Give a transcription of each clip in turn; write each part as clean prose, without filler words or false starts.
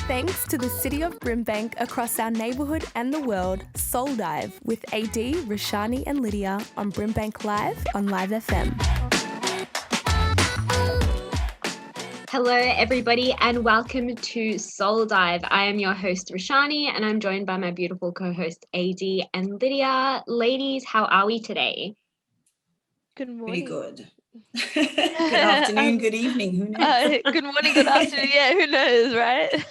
thanks to the City of BRIMBANK across our neighbourhood and the world, Soul Dive with AD, Roshani and Lydia on BRIMBANK Live on Live FM. Hello everybody and welcome to Soul Dive. I am your host Roshani and I'm joined by my beautiful co-host AD and Lydia. Ladies, how are we today? Good morning. Pretty good. Good afternoon, good evening, who knows? Good morning, good afternoon, yeah, who knows, right?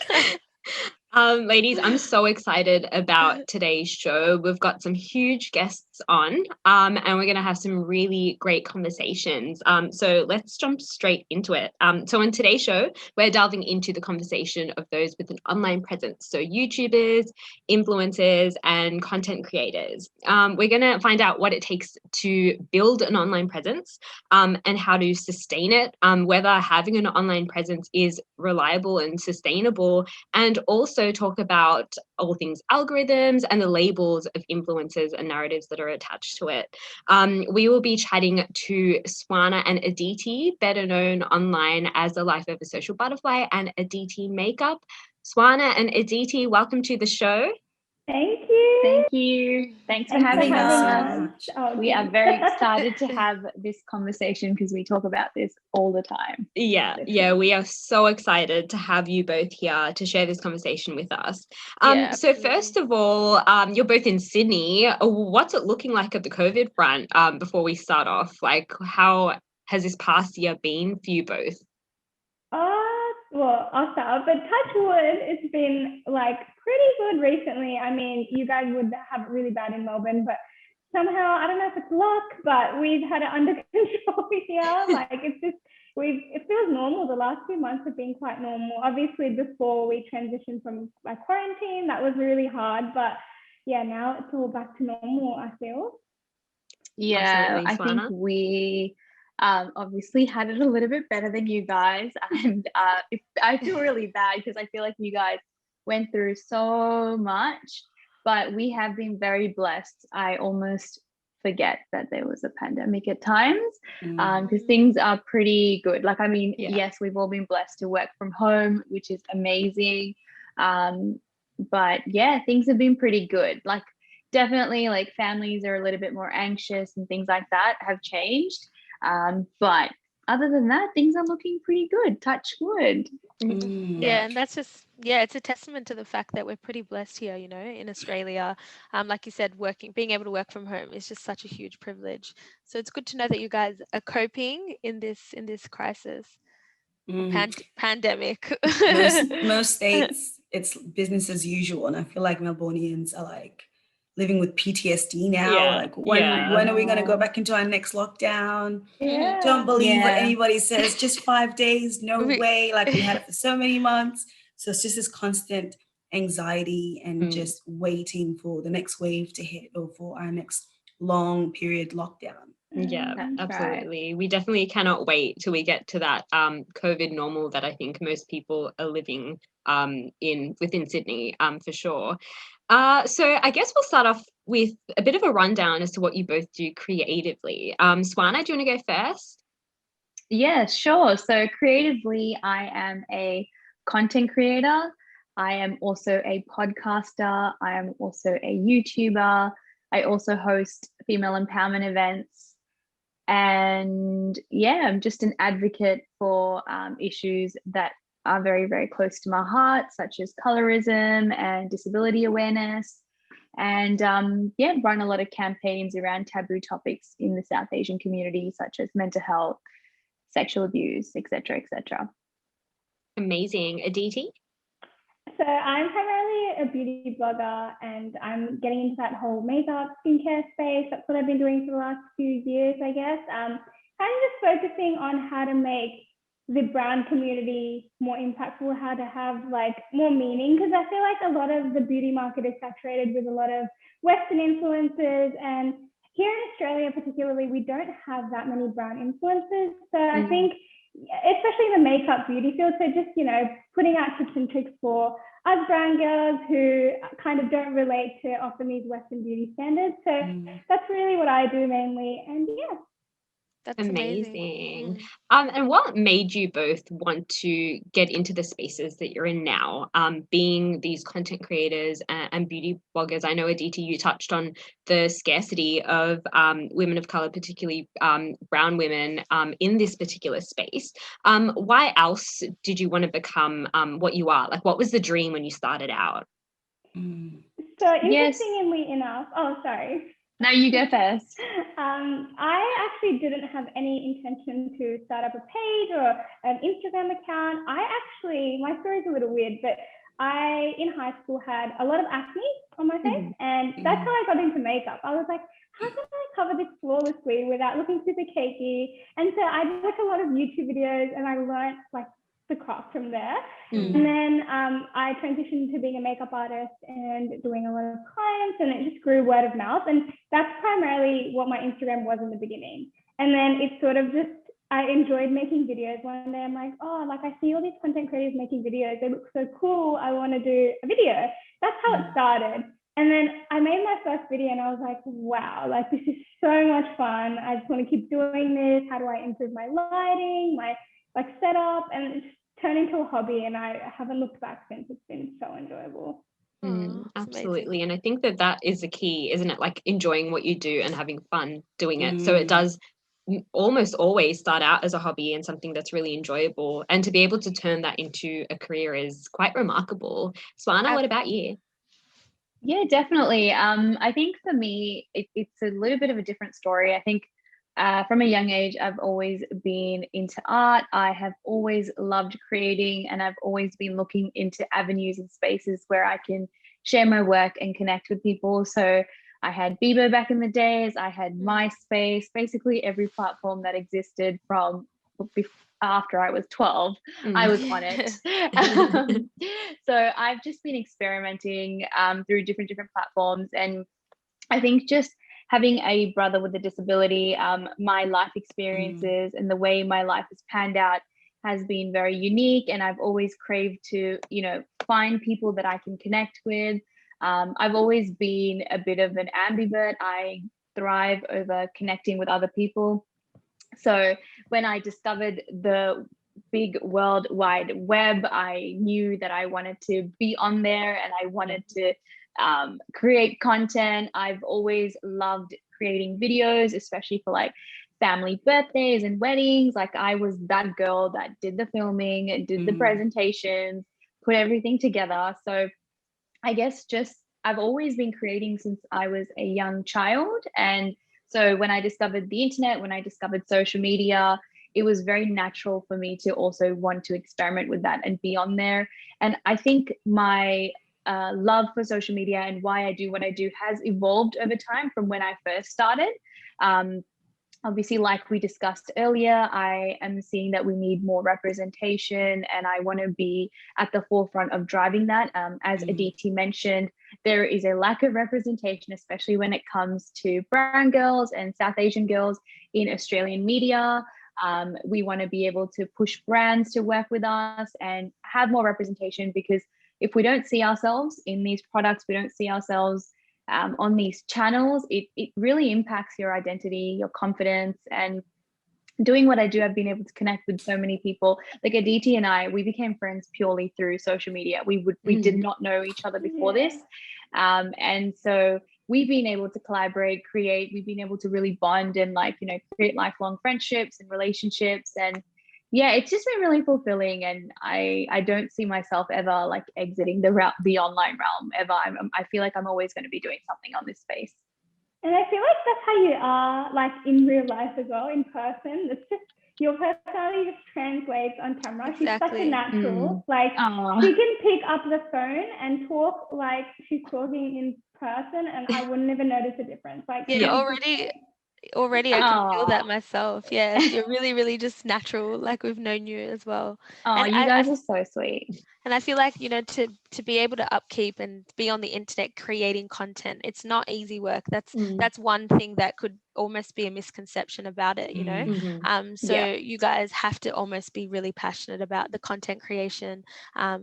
Ladies, I'm so excited about today's show. We've got some huge guests on and we're going to have some really great conversations. So let's jump straight into it. So on today's show, we're delving into the conversation of those with an online presence. So YouTubers, influencers, and content creators. We're going to find out what it takes to build an online presence and how to sustain it, whether having an online presence is reliable and sustainable, and also talk about all things algorithms and the labels of influencers and narratives that are attached to it. We will be chatting to Swana and Aditi, better known online as the Life of a Social Butterfly and Aditi Makeup. Swana and Aditi, welcome to the show. Thank you. Thank you. Thanks for having us. We are very excited to have this conversation because we talk about this all the time. Yeah, we are so excited to have you both here to share this conversation with us. So first of all, you're both in Sydney. What's it looking like at the COVID front before we start off? Like, how has this past year been for you both? Well, I'll start, but touch wood, it's been like pretty good recently. I mean, you guys would have it really bad in Melbourne, but somehow, I don't know if it's luck, but we've had it under control here. Like it feels normal. The last few months have been quite normal. Obviously, before we transitioned from quarantine, that was really hard, but yeah, now it's all back to normal, I feel. Yeah, I think we obviously had it a little bit better than you guys, and I feel really bad because I feel like you guys went through so much, but we have been very blessed. I almost forget that there was a pandemic at times because things are pretty good. Like, I mean, yes, we've all been blessed to work from home, which is amazing, but yeah, things have been pretty good. Like, definitely, like, families are a little bit more anxious and things like that have changed. But other than that, things are looking pretty good. Touch wood. Yeah, and that's just, it's a testament to the fact that we're pretty blessed here, you know, in Australia. Like you said, being able to work from home is just such a huge privilege. So it's good to know that you guys are coping in this crisis, pandemic. Most states, it's business as usual, and I feel like Melbournians are like living with PTSD now. When are we going to go back into our next lockdown? Don't believe what anybody says. Just 5 days, no way. Like, we had it for so many months. So it's just this constant anxiety and just waiting for the next wave to hit or for our next long period lockdown. Yeah, absolutely. Right. We definitely cannot wait till we get to that COVID normal that I think most people are living within Sydney, for sure. So I guess we'll start off with a bit of a rundown as to what you both do creatively. Swana, do you want to go first? Yeah, sure. So creatively, I am a content creator. I am also a podcaster. I am also a YouTuber. I also host female empowerment events. And yeah, I'm just an advocate for issues that are very, very close to my heart, such as colorism and disability awareness. And run a lot of campaigns around taboo topics in the South Asian community, such as mental health, sexual abuse, etc., etc. Amazing. Aditi? So I'm primarily a beauty blogger, and I'm getting into that whole makeup, skincare space. That's what I've been doing for the last few years, I guess. Kind of just focusing on how to make the brown community more impactful, how to have like more meaning, because I feel like a lot of the beauty market is saturated with a lot of Western influences, and here in Australia particularly, we don't have that many brown influencers. So I think, especially in the makeup beauty field, so just, you know, putting out tips and tricks for us brown girls who kind of don't relate to often these Western beauty standards. So that's really what I do mainly, and yeah. That's amazing. And what made you both want to get into the spaces that you're in now, being these content creators and beauty bloggers? I know, Aditi, you touched on the scarcity of women of color, particularly brown women, in this particular space. Why else did you want to become what you are? Like, what was the dream when you started out? So interestingly enough, sorry. No, you go first. I actually didn't have any intention to start up a page or an Instagram account. My story is a little weird, but I, in high school, had a lot of acne on my face, and that's how I got into makeup. I was like, how can I cover this flawlessly without looking super cakey? And so I did like a lot of YouTube videos, and I learned like the craft from there. And then I transitioned to being a makeup artist and doing a lot of clients, and it just grew word of mouth. And that's primarily what my Instagram was in the beginning. And then it sort of just, I enjoyed making videos. One day I'm like, I see all these content creators making videos. They look so cool. I want to do a video. That's how it started. And then I made my first video and I was like, wow, like this is so much fun. I just want to keep doing this. How do I improve my lighting, my like setup? And it's turned into a hobby, and I haven't looked back since. It's been so enjoyable. Absolutely. And I think that is the key, isn't it? Like enjoying what you do and having fun doing it. So it does almost always start out as a hobby and something that's really enjoyable, and to be able to turn that into a career is quite remarkable. Swana, what about you? Yeah, definitely. I think for me, it's a little bit of a different story. I think from a young age, I've always been into art. I have always loved creating, and I've always been looking into avenues and spaces where I can share my work and connect with people. So I had Bebo back in the days. I had MySpace, basically every platform that existed from after I was 12, I was on it. So I've just been experimenting through different platforms. And I think just having a brother with a disability, my life experiences and the way my life has panned out has been very unique. And I've always craved to, find people that I can connect with. I've always been a bit of an ambivert. I thrive over connecting with other people. So when I discovered the big World Wide Web, I knew that I wanted to be on there, and I wanted to create content. I've always loved creating videos, especially for like family birthdays and weddings. Like I was that girl that did the filming and did the presentations, put everything together. So I guess just I've always been creating since I was a young child. And so when I discovered the internet, when I discovered social media, it was very natural for me to also want to experiment with that and be on there. And I think my love for social media and why I do what I do has evolved over time from when I first started. Obviously, like we discussed earlier, I am seeing that we need more representation, and I want to be at the forefront of driving that. As Aditi mentioned, there is a lack of representation, especially when it comes to brown girls and South Asian girls in Australian media. We want to be able to push brands to work with us and have more representation, because if we don't see ourselves in these products, we don't see ourselves on these channels, it really impacts your identity, your confidence. And doing what I do, I've been able to connect with so many people. Like Aditi and I, we became friends purely through social media. We did not know each other before this. And so we've been able to collaborate, create, we've been able to really bond and create lifelong friendships and relationships. And yeah, it's just been really fulfilling, and I don't see myself ever like exiting the online realm ever. I feel like I'm always going to be doing something on this space. And I feel like that's how you are, like in real life as well, in person. It's just your personality just translates on camera. Exactly. She's such a natural. Like she can pick up the phone and talk like she's talking in person, and I would never notice a difference. Like already I can feel that myself. Yeah, you're really, really just natural, like we've known you as well. And you guys are so sweet. And I feel like, to be able to upkeep and be on the internet creating content, it's not easy work. That's one thing that could almost be a misconception about it, So you guys have to almost be really passionate about the content creation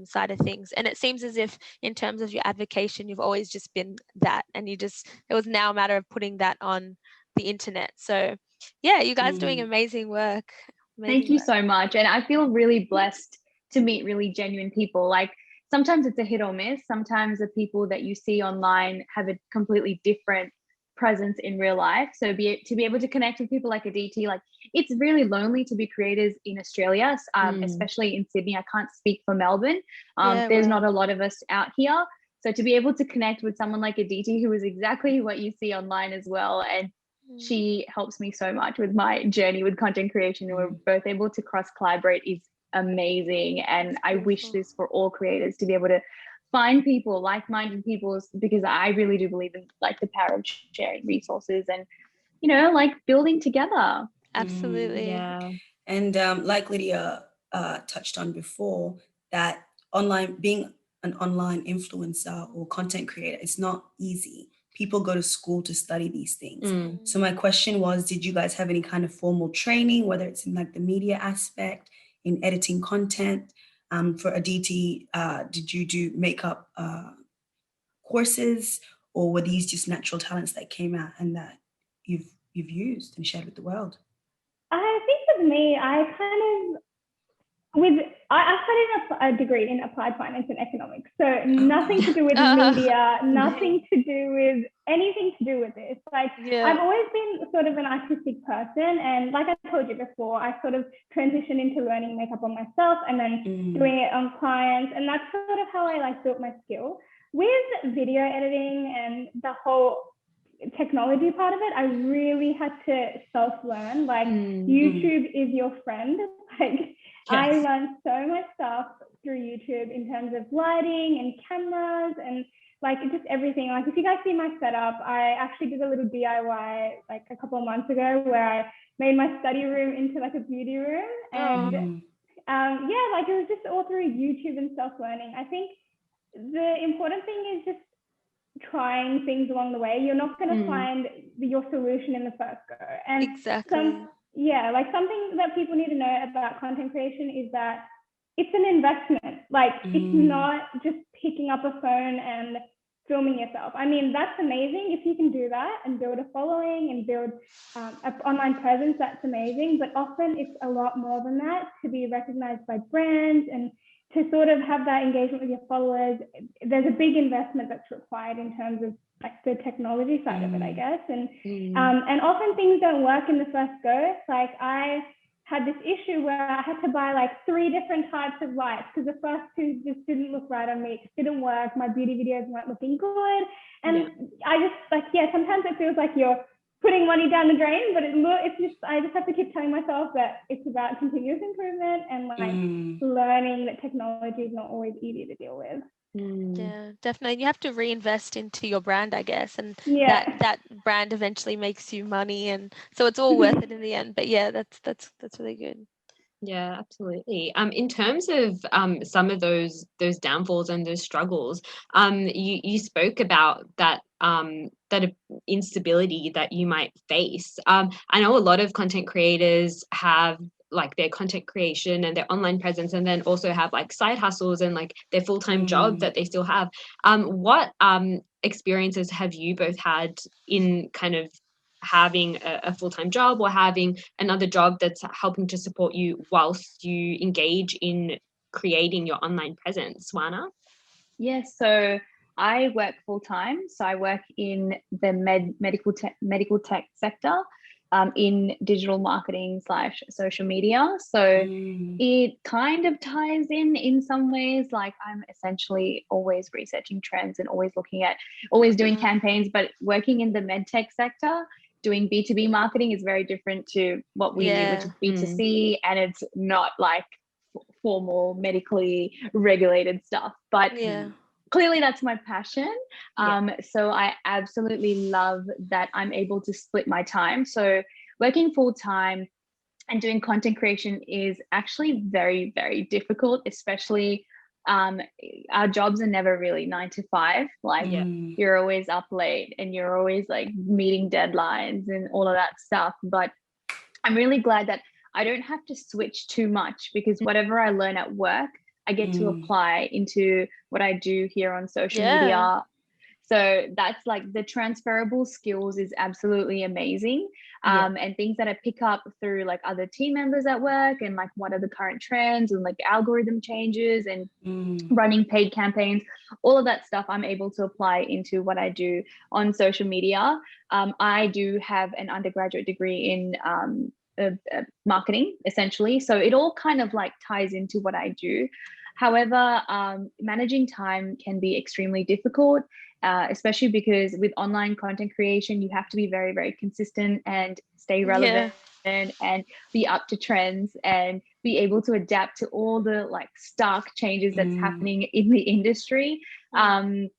side of things. And it seems as if in terms of your advocacy, you've always just been that, and it was now a matter of putting that on the internet. So Yeah, you guys doing amazing work. Thank you so much. And I feel really blessed to meet really genuine people. Like sometimes it's a hit or miss. Sometimes the people that you see online have a completely different presence in real life. So to be able to connect with people like Aditi, like it's really lonely to be creators in Australia, especially in Sydney. I can't speak for Melbourne. There's not a lot of us out here. So to be able to connect with someone like Aditi, who is exactly what you see online as well, and she helps me so much with my journey with content creation, and we're both able to cross collaborate, is amazing. And I wish this for all creators, to be able to find people, like-minded people, because I really do believe in like the power of sharing resources and, you know, like building together. Absolutely. Yeah. And like Lydia touched on before, that being an online influencer or content creator, it's not easy. People go to school to study these things. So my question was, did you guys have any kind of formal training, whether it's in like the media aspect, in editing content? For Aditi, did you do makeup courses, or were these just natural talents that came out and that you've used and shared with the world? I think with me, I studied a degree in applied finance and economics, so nothing to do with media, nothing to do with anything to do with this. Like I've always been sort of an artistic person, and like I told you before, I sort of transitioned into learning makeup on myself and then doing it on clients, and that's sort of how I like built my skill. With video editing and the whole technology part of it, I really had to self-learn. Like YouTube is your friend. Like I learned so much stuff through YouTube in terms of lighting and cameras and like just everything. Like if you guys see my setup, I actually did a little DIY like a couple of months ago where I made my study room into like a beauty room. And like it was just all through YouTube and self-learning. I think the important thing is just trying things along the way. You're not going to find your solution in the first go. And like something that people need to know about content creation is that it's an investment. Like it's not just picking up a phone and filming yourself. I mean, that's amazing if you can do that and build a following and build an online presence. That's amazing. But often it's a lot more than that to be recognized by brands and to sort of have that engagement with your followers. There's a big investment that's required in terms of like the technology side of it, I guess. And often things don't work in the first go. Like I had this issue where I had to buy like 3 different types of lights because the first 2 just didn't look right on me. It didn't work. My beauty videos weren't looking good. And I just like, sometimes it feels like you're putting money down the drain, but I just have to keep telling myself that it's about continuous improvement and like learning that technology is not always easy to deal with. Yeah, definitely. You have to reinvest into your brand, I guess, and that brand eventually makes you money, and so it's all worth it in the end. But yeah, that's really good. Yeah, absolutely. In terms of some of those downfalls and those struggles, you spoke about that instability that you might face. I know a lot of content creators have like their content creation and their online presence, and then also have like side hustles and like their full-time job that they still have. What experiences have you both had in kind of having a full-time job or having another job that's helping to support you whilst you engage in creating your online presence, Swana? Yes, so I work full-time. So I work in the medical tech sector, in digital marketing / social media. So it kind of ties in some ways. Like I'm essentially always researching trends and always doing campaigns, but working in the med tech sector, doing B2B marketing is very different to what we do, which is B2C, and it's not like formal medically regulated stuff. But clearly that's my passion. So I absolutely love that I'm able to split my time. So working full time and doing content creation is actually very, very difficult, especially our jobs are never really 9 to 5. Like you're always up late and you're always like meeting deadlines and all of that stuff. But I'm really glad that I don't have to switch too much, because whatever I learn at work, I get to apply into what I do here on social media. So that's like the transferable skills is absolutely amazing. And things that I pick up through like other team members at work and like what are the current trends and like algorithm changes and running paid campaigns, all of that stuff I'm able to apply into what I do on social media. I do have an undergraduate degree in marketing, essentially. So it all kind of like ties into what I do. However, managing time can be extremely difficult, especially because with online content creation, you have to be very, very consistent and stay relevant and be up to trends and be able to adapt to all the like stark changes that's happening in the industry. And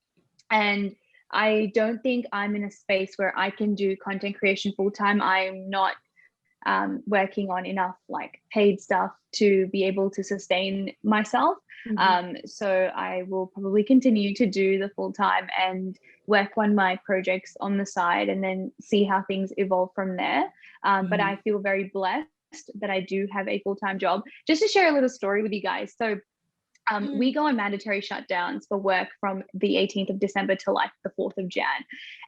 I don't think I'm in a space where I can do content creation full time. I'm not working on enough like paid stuff to be able to sustain myself. So I will probably continue to do the full time and work on my projects on the side and then see how things evolve from there. But I feel very blessed that I do have a full-time job. Just to share a little story with you guys. So we go on mandatory shutdowns for work from the 18th of December to like the 4th of Jan.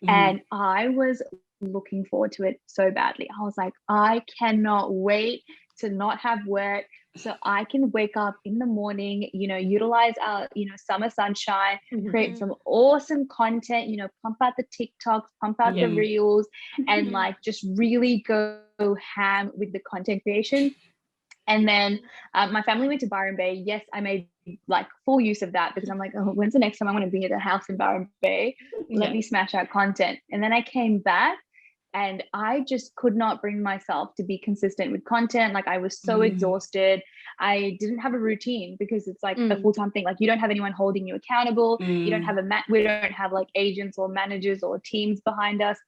And I was looking forward to it so badly. I was like, I cannot wait to not have work so I can wake up in the morning, you know, utilize our, you know, summer sunshine, create some awesome content, you know, pump out the TikToks, pump out the reels, and like just really go ham with the content creation. And then my family went to Byron Bay. Yes, I made like full use of that because I'm like, oh, when's the next time I want to be at a house in Byron Bay? Let me smash out content. And then I came back and I just could not bring myself to be consistent with content. Like I was so exhausted. I didn't have a routine because it's like a full-time thing. Like you don't have anyone holding you accountable. You don't have we don't have like agents or managers or teams behind us.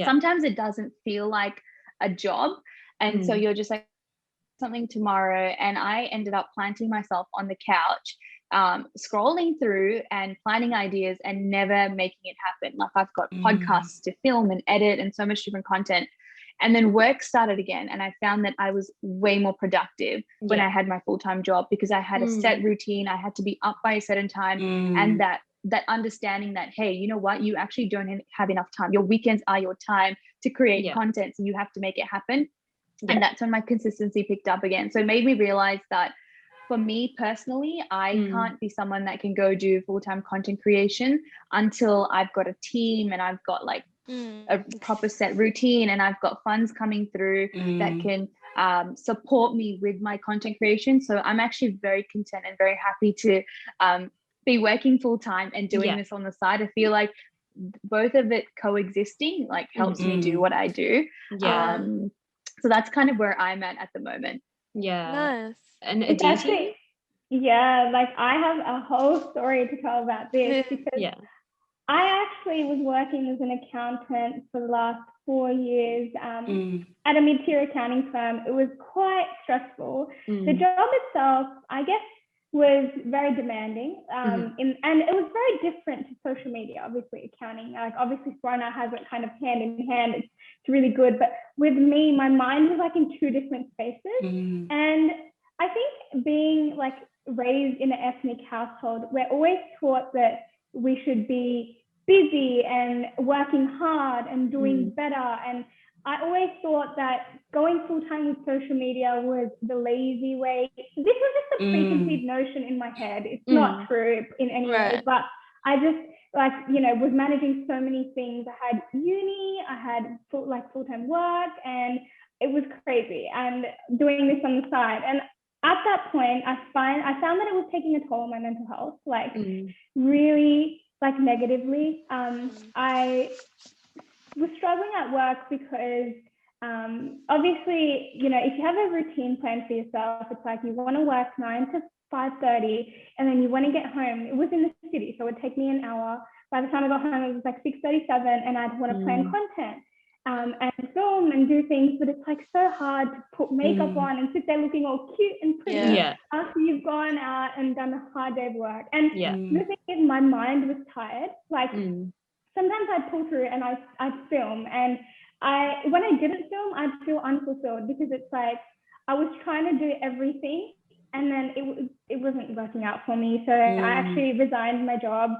Sometimes it doesn't feel like a job. And so you're just like, something tomorrow. And I ended up planting myself on the couch, scrolling through and planning ideas and never making it happen. Like I've got podcasts to film and edit and so much different content. And then work started again. And I found that I was way more productive when I had my full-time job because I had a set routine. I had to be up by a certain time. And that understanding that, hey, you know what, you actually don't have enough time. Your weekends are your time to create content. So you have to make it happen. And that's when my consistency picked up again. So it made me realize that for me personally, I can't be someone that can go do full-time content creation until I've got a team and I've got like a proper set routine and I've got funds coming through that can support me with my content creation. So I'm actually very content and very happy to be working full-time and doing this on the side. I feel like both of it coexisting like helps me do what I do. So that's kind of where I'm at the moment. Nice. And it's actually, like I have a whole story to tell about this because I actually was working as an accountant for the last 4 years at a mid-tier accounting firm. It was quite stressful. The job itself, I guess, was very demanding and it was very different to social media. Obviously accounting, like obviously Sparna has it kind of hand in hand. It's really good, but with me, my mind was like in two different spaces. And I think being like raised in an ethnic household, we're always taught that we should be busy and working hard and doing better. And I always thought that going full-time with social media was the lazy way. This was just a preconceived notion in my head. It's not true in any way, but I just like, you know, was managing so many things. I had uni, I had full-time work, and it was crazy. And doing this on the side. And at that point, I found that it was taking a toll on my mental health, like really like negatively. I was struggling at work because obviously, you know, if you have a routine plan for yourself, it's like you want to work 9 to 5:30 and then you want to get home. It was in the city, so it would take me an hour. By the time I got home, it was like 6:37 and I'd want to plan content and film and do things, but it's like so hard to put makeup on and sit there looking all cute and pretty after you've gone out and done a hard day of work. And the thing is, my mind was tired. Like sometimes I'd pull through and I'd film, and when I didn't film, I'd feel unfulfilled because it's like I was trying to do everything and then it wasn't working out for me. So I actually resigned my job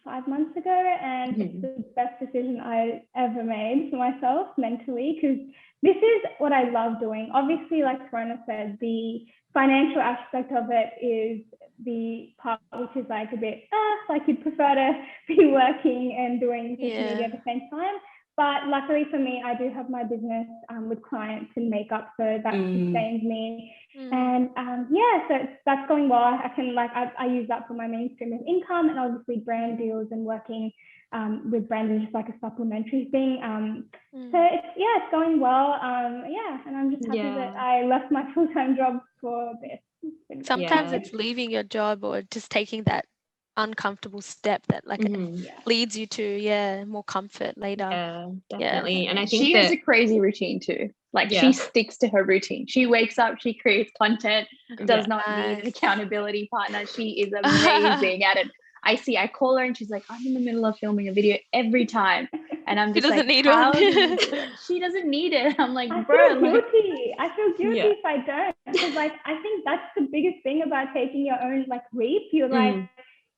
5 months ago, and it's the best decision I ever made for myself mentally, because this is what I love doing. Obviously, like Rona said, the financial aspect of it is the part which is like a bit, like you'd prefer to be working and doing social media at the same time. But luckily for me, I do have my business with clients in makeup, so that sustains me. And so that's going well. I can I use that for my mainstream of income, and obviously brand deals and working with brands is just like a supplementary thing. So it's going well. And I'm just happy that I left my full-time job for this. Sometimes it's leaving your job or just taking that uncomfortable step that leads you to more comfort later. Definitely. And I think she has a crazy routine too. Like she sticks to her routine. She wakes up, she creates content, does not need an accountability partner. She is amazing at it. I call her and she's like, I'm in the middle of filming a video every time, and I'm just like, how do you do it? She doesn't need it. I'm like, I bro, feel guilty. I feel guilty if I don't, because I think that's the biggest thing about taking your own leap. You're like,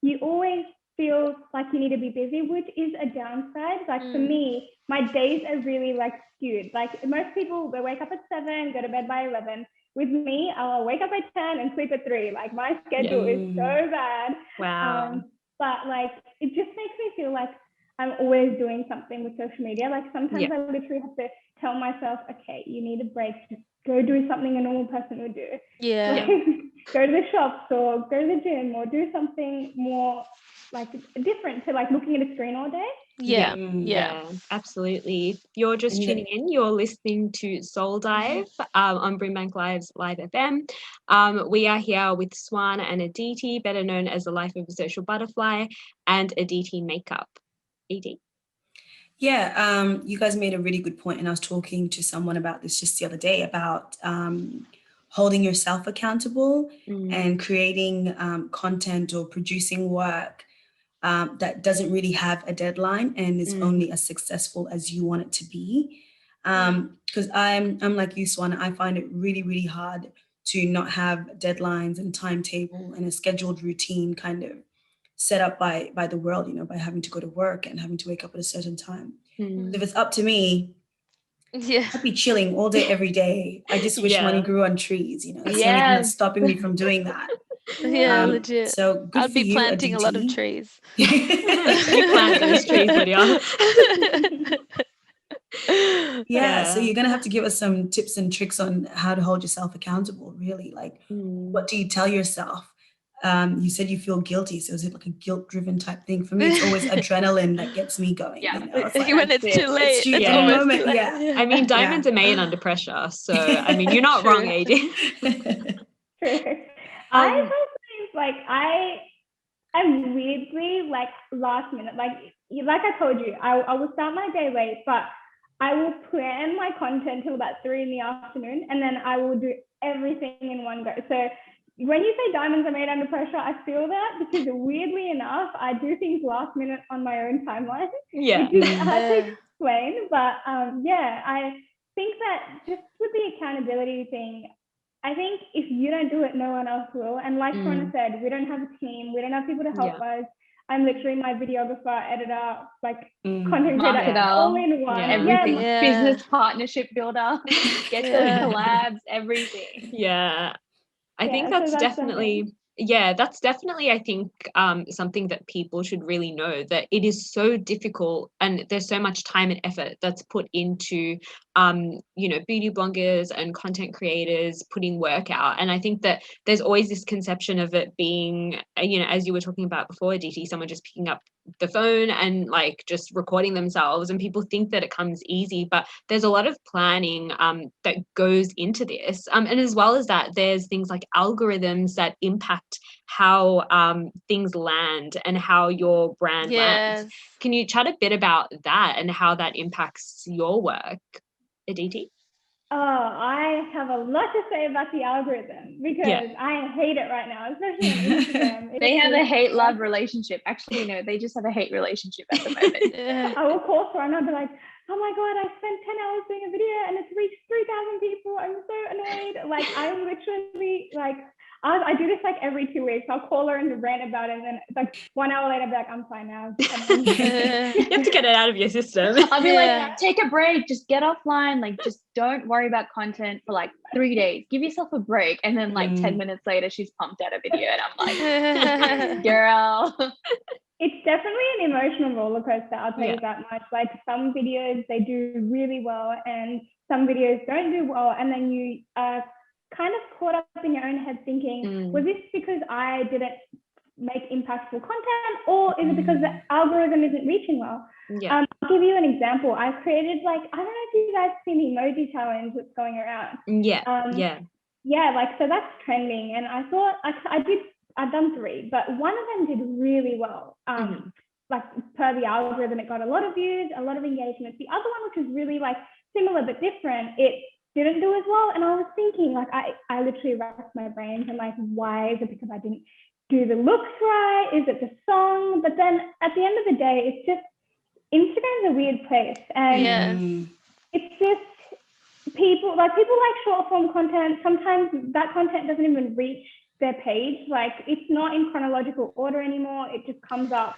you always feel like you need to be busy, which is a downside. Like for me, my days are really skewed. Like most people, they wake up at 7, go to bed by 11. With me, I'll wake up at 10 and sleep at 3. Like my schedule is so bad. Wow. But it just makes me feel like I'm always doing something with social media. Like sometimes I literally have to tell myself, okay, you need a break. Just go do something a normal person would do. Go to the shops or go to the gym or do something more different to looking at a screen all day. Yeah, absolutely. You're just tuning in. You're listening to Soul Dive on BRIMBANK Live's Live FM. We are here with Swan and Aditi, better known as the Life of a Social Butterfly, and Aditi Makeup. Aditi. Yeah, you guys made a really good point, and I was talking to someone about this just the other day about holding yourself accountable and creating content or producing work that doesn't really have a deadline and is only as successful as you want it to be. Because I'm like you, Swan. I find it really, really hard to not have deadlines and timetable and a scheduled routine kind of set up by the world, by having to go to work and having to wake up at a certain time. If it's up to me, I'd be chilling all day, every day. I just wish money grew on trees. That's the only thing that's stopping me from doing that. Legit. So good I'd for be you, planting Aditi. a lot of trees. You plant those trees, Lydia. So you're gonna have to give us some tips and tricks on how to hold yourself accountable, really. What do you tell yourself? You said you feel guilty, so is it like a guilt-driven type thing? For me, it's always adrenaline that gets me going. It's when it's too late. It's almost too late. I mean, diamonds are made under pressure, so I mean, you're not wrong, AD. True. I sometimes I'm weirdly last minute. Like I told you, I will start my day late, but I will plan my content till about 3 p.m, and then I will do everything in one go. So when you say diamonds are made under pressure, I feel that, because weirdly enough, I do things last minute on my own timeline. Which is hard to explain, but I think that just with the accountability thing, I think if you don't do it, no one else will. And like Rona said, we don't have a team, we don't have people to help us. I'm literally my videographer, editor, content creator, all in one. Everything. Business partnership builder, get those collabs, everything. I think that's definitely I think something that people should really know, that it is so difficult and there's so much time and effort that's put into beauty bloggers and content creators putting work out. And I think that there's always this conception of it being, as you were talking about before, Aditi, someone just picking up the phone and just recording themselves, and people think that it comes easy, but there's a lot of planning that goes into this, and as well as that, there's things like algorithms that impact how things land and how your brand lands. Can you chat a bit about that and how that impacts your work, Aditi? Oh, I have a lot to say about the algorithm, because I hate it right now, especially on Instagram. They have a hate-love relationship. Actually, no, they just have a hate relationship at the moment. I will call for and I'll be like, oh my God, I spent 10 hours doing a video and it's reached 3,000 people. I'm so annoyed. I'm literally I do this like every 2 weeks. I'll call her and rant about it, and then like 1 hour later, I'll be like, I'm fine now. You have to get it out of your system. I'll be like, take a break, just get offline, like just don't worry about content for like 3 days. Give yourself a break. And then like 10 minutes later, she's pumped out a video, and I'm like, girl. It's definitely an emotional roller coaster, I'll tell you that much. Like some videos, they do really well, and some videos don't do well. And then you are kind of caught up in your own head thinking, was this because I didn't make impactful content, or is it because the algorithm isn't reaching well? I'll give you an example. I created like, I don't know if you guys seen the emoji challenge that's going around. Like, so that's trending. And I thought, I've done 3, but one of them did really well. Like per the algorithm, it got a lot of views, a lot of engagement. The other one, which was really like similar but different, it didn't do as well. And I was thinking, like, I literally racked my brains and like, why? Is it because I didn't do the looks right? Is it the song? But then at the end of the day, it's just, Instagram's a weird place. And it's just people like short form content. Sometimes that content doesn't even reach their page. Like it's not in chronological order anymore. It just comes up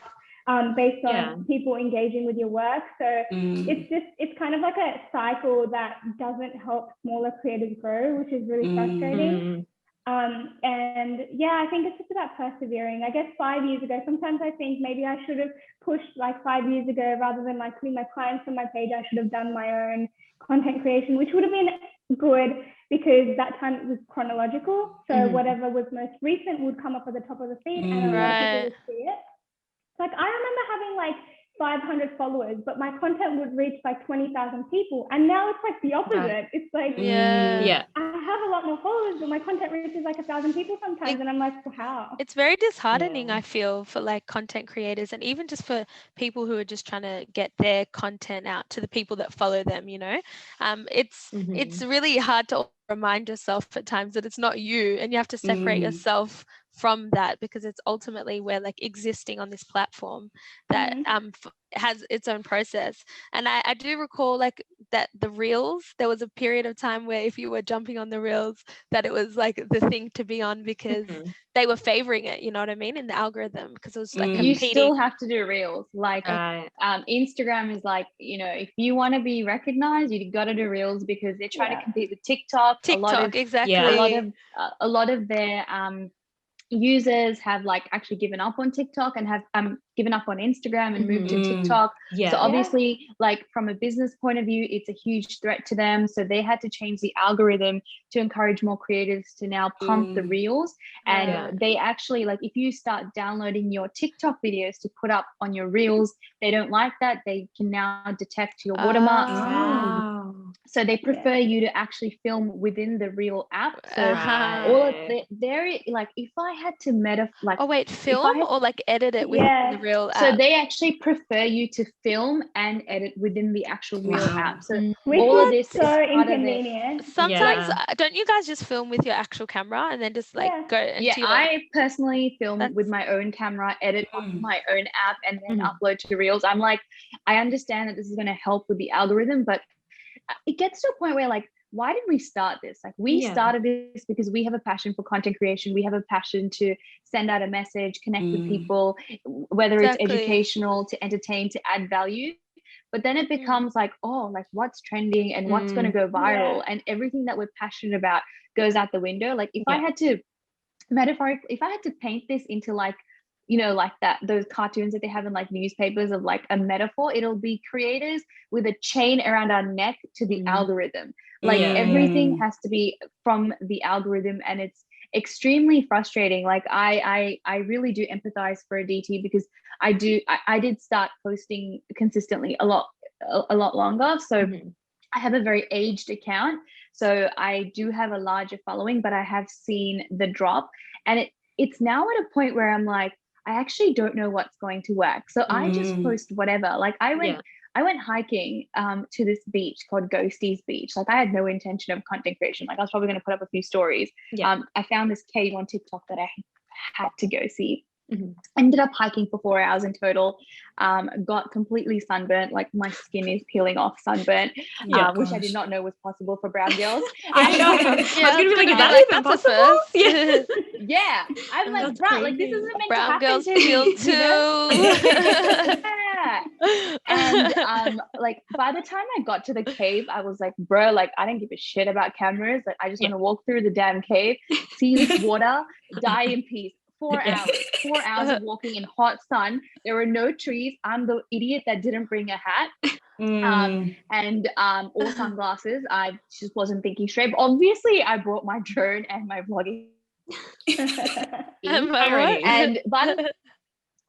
based on people engaging with your work. So it's kind of like a cycle that doesn't help smaller creators grow, which is really frustrating. And I think it's just about persevering. I guess 5 years ago, sometimes I think maybe I should have pushed like 5 years ago, rather than like putting my clients on my page, I should have done my own content creation, which would have been good, because that time it was chronological. So whatever was most recent would come up at the top of the feed, and a lot of people would see it. Like I remember having like 500 followers, but my content would reach like 20,000 people. And now it's like the opposite. It's like, I have a lot more followers, but my content reaches like 1,000 people sometimes. And I'm like, wow. It's very disheartening, I feel, for like content creators, and even just for people who are just trying to get their content out to the people that follow them, you know. It's really hard to remind yourself at times that it's not you, and you have to separate yourself from that, because it's ultimately we're like existing on this platform that has its own process. And I do recall like that the reels, there was a period of time where if you were jumping on the reels, that it was like the thing to be on, because they were favoring it, you know what I mean, in the algorithm, because it was like competing. You still have to do reels. Like Instagram is like, you know, if you want to be recognized, you got to do reels, because they're trying to compete with TikTok. A lot of their users have like actually given up on TikTok and have given up on Instagram and moved to TikTok. So obviously, like from a business point of view, it's a huge threat to them. So they had to change the algorithm to encourage more creatives to now pump the reels. And they actually, like, if you start downloading your TikTok videos to put up on your reels, they don't like that. They can now detect your watermarks. So they prefer you to actually film within the Reel app. So all of there, like, if I had to film or like edit it within the Reel app. So they actually prefer you to film and edit within the actual Reel app. So which all of this so is inconvenient. Sometimes don't you guys just film with your actual camera and then just like go into your... I personally film with my own camera, edit on my own app, and then upload to Reels. I'm like, I understand that this is going to help with the algorithm, but it gets to a point where, like, why did we start this? Like, we started this because we have a passion for content creation. We have a passion to send out a message, connect with people, whether it's educational, to entertain, to add value. But then it becomes like, oh, like what's trending and what's going to go viral, and everything that we're passionate about goes out the window. Like, if I had to if I had to paint this into, like, you know, like those cartoons that they have in like newspapers of like a metaphor, it'll be creators with a chain around our neck to the algorithm. Like everything has to be from the algorithm, and it's extremely frustrating. Like I really do empathize for a DT, because I did start posting consistently a lot longer. So I have a very aged account, so I do have a larger following, but I have seen the drop, and it's now at a point where I'm like, I actually don't know what's going to work. So I just post whatever. Like I went hiking to this beach called Ghosties Beach. Like I had no intention of content creation. Like I was probably going to put up a few stories. I found this cave on TikTok that I had to go see. Ended up hiking for 4 hours in total. Got completely sunburnt, like my skin is peeling off sunburnt, which I did not know was possible for brown girls. I know. I was gonna be like, is that even possible? Yeah. I'm like, bruh, like this isn't meant brown to happen girls to feel me, too. you know? And like by the time I got to the cave, I was like, bro, like I don't give a shit about cameras. Like I just want to walk through the damn cave, see this water, die in peace. 4 hours of walking in hot sun. There were no trees. I'm the idiot that didn't bring a hat and or sunglasses. I just wasn't thinking straight. But obviously, I brought my drone and my vlogging.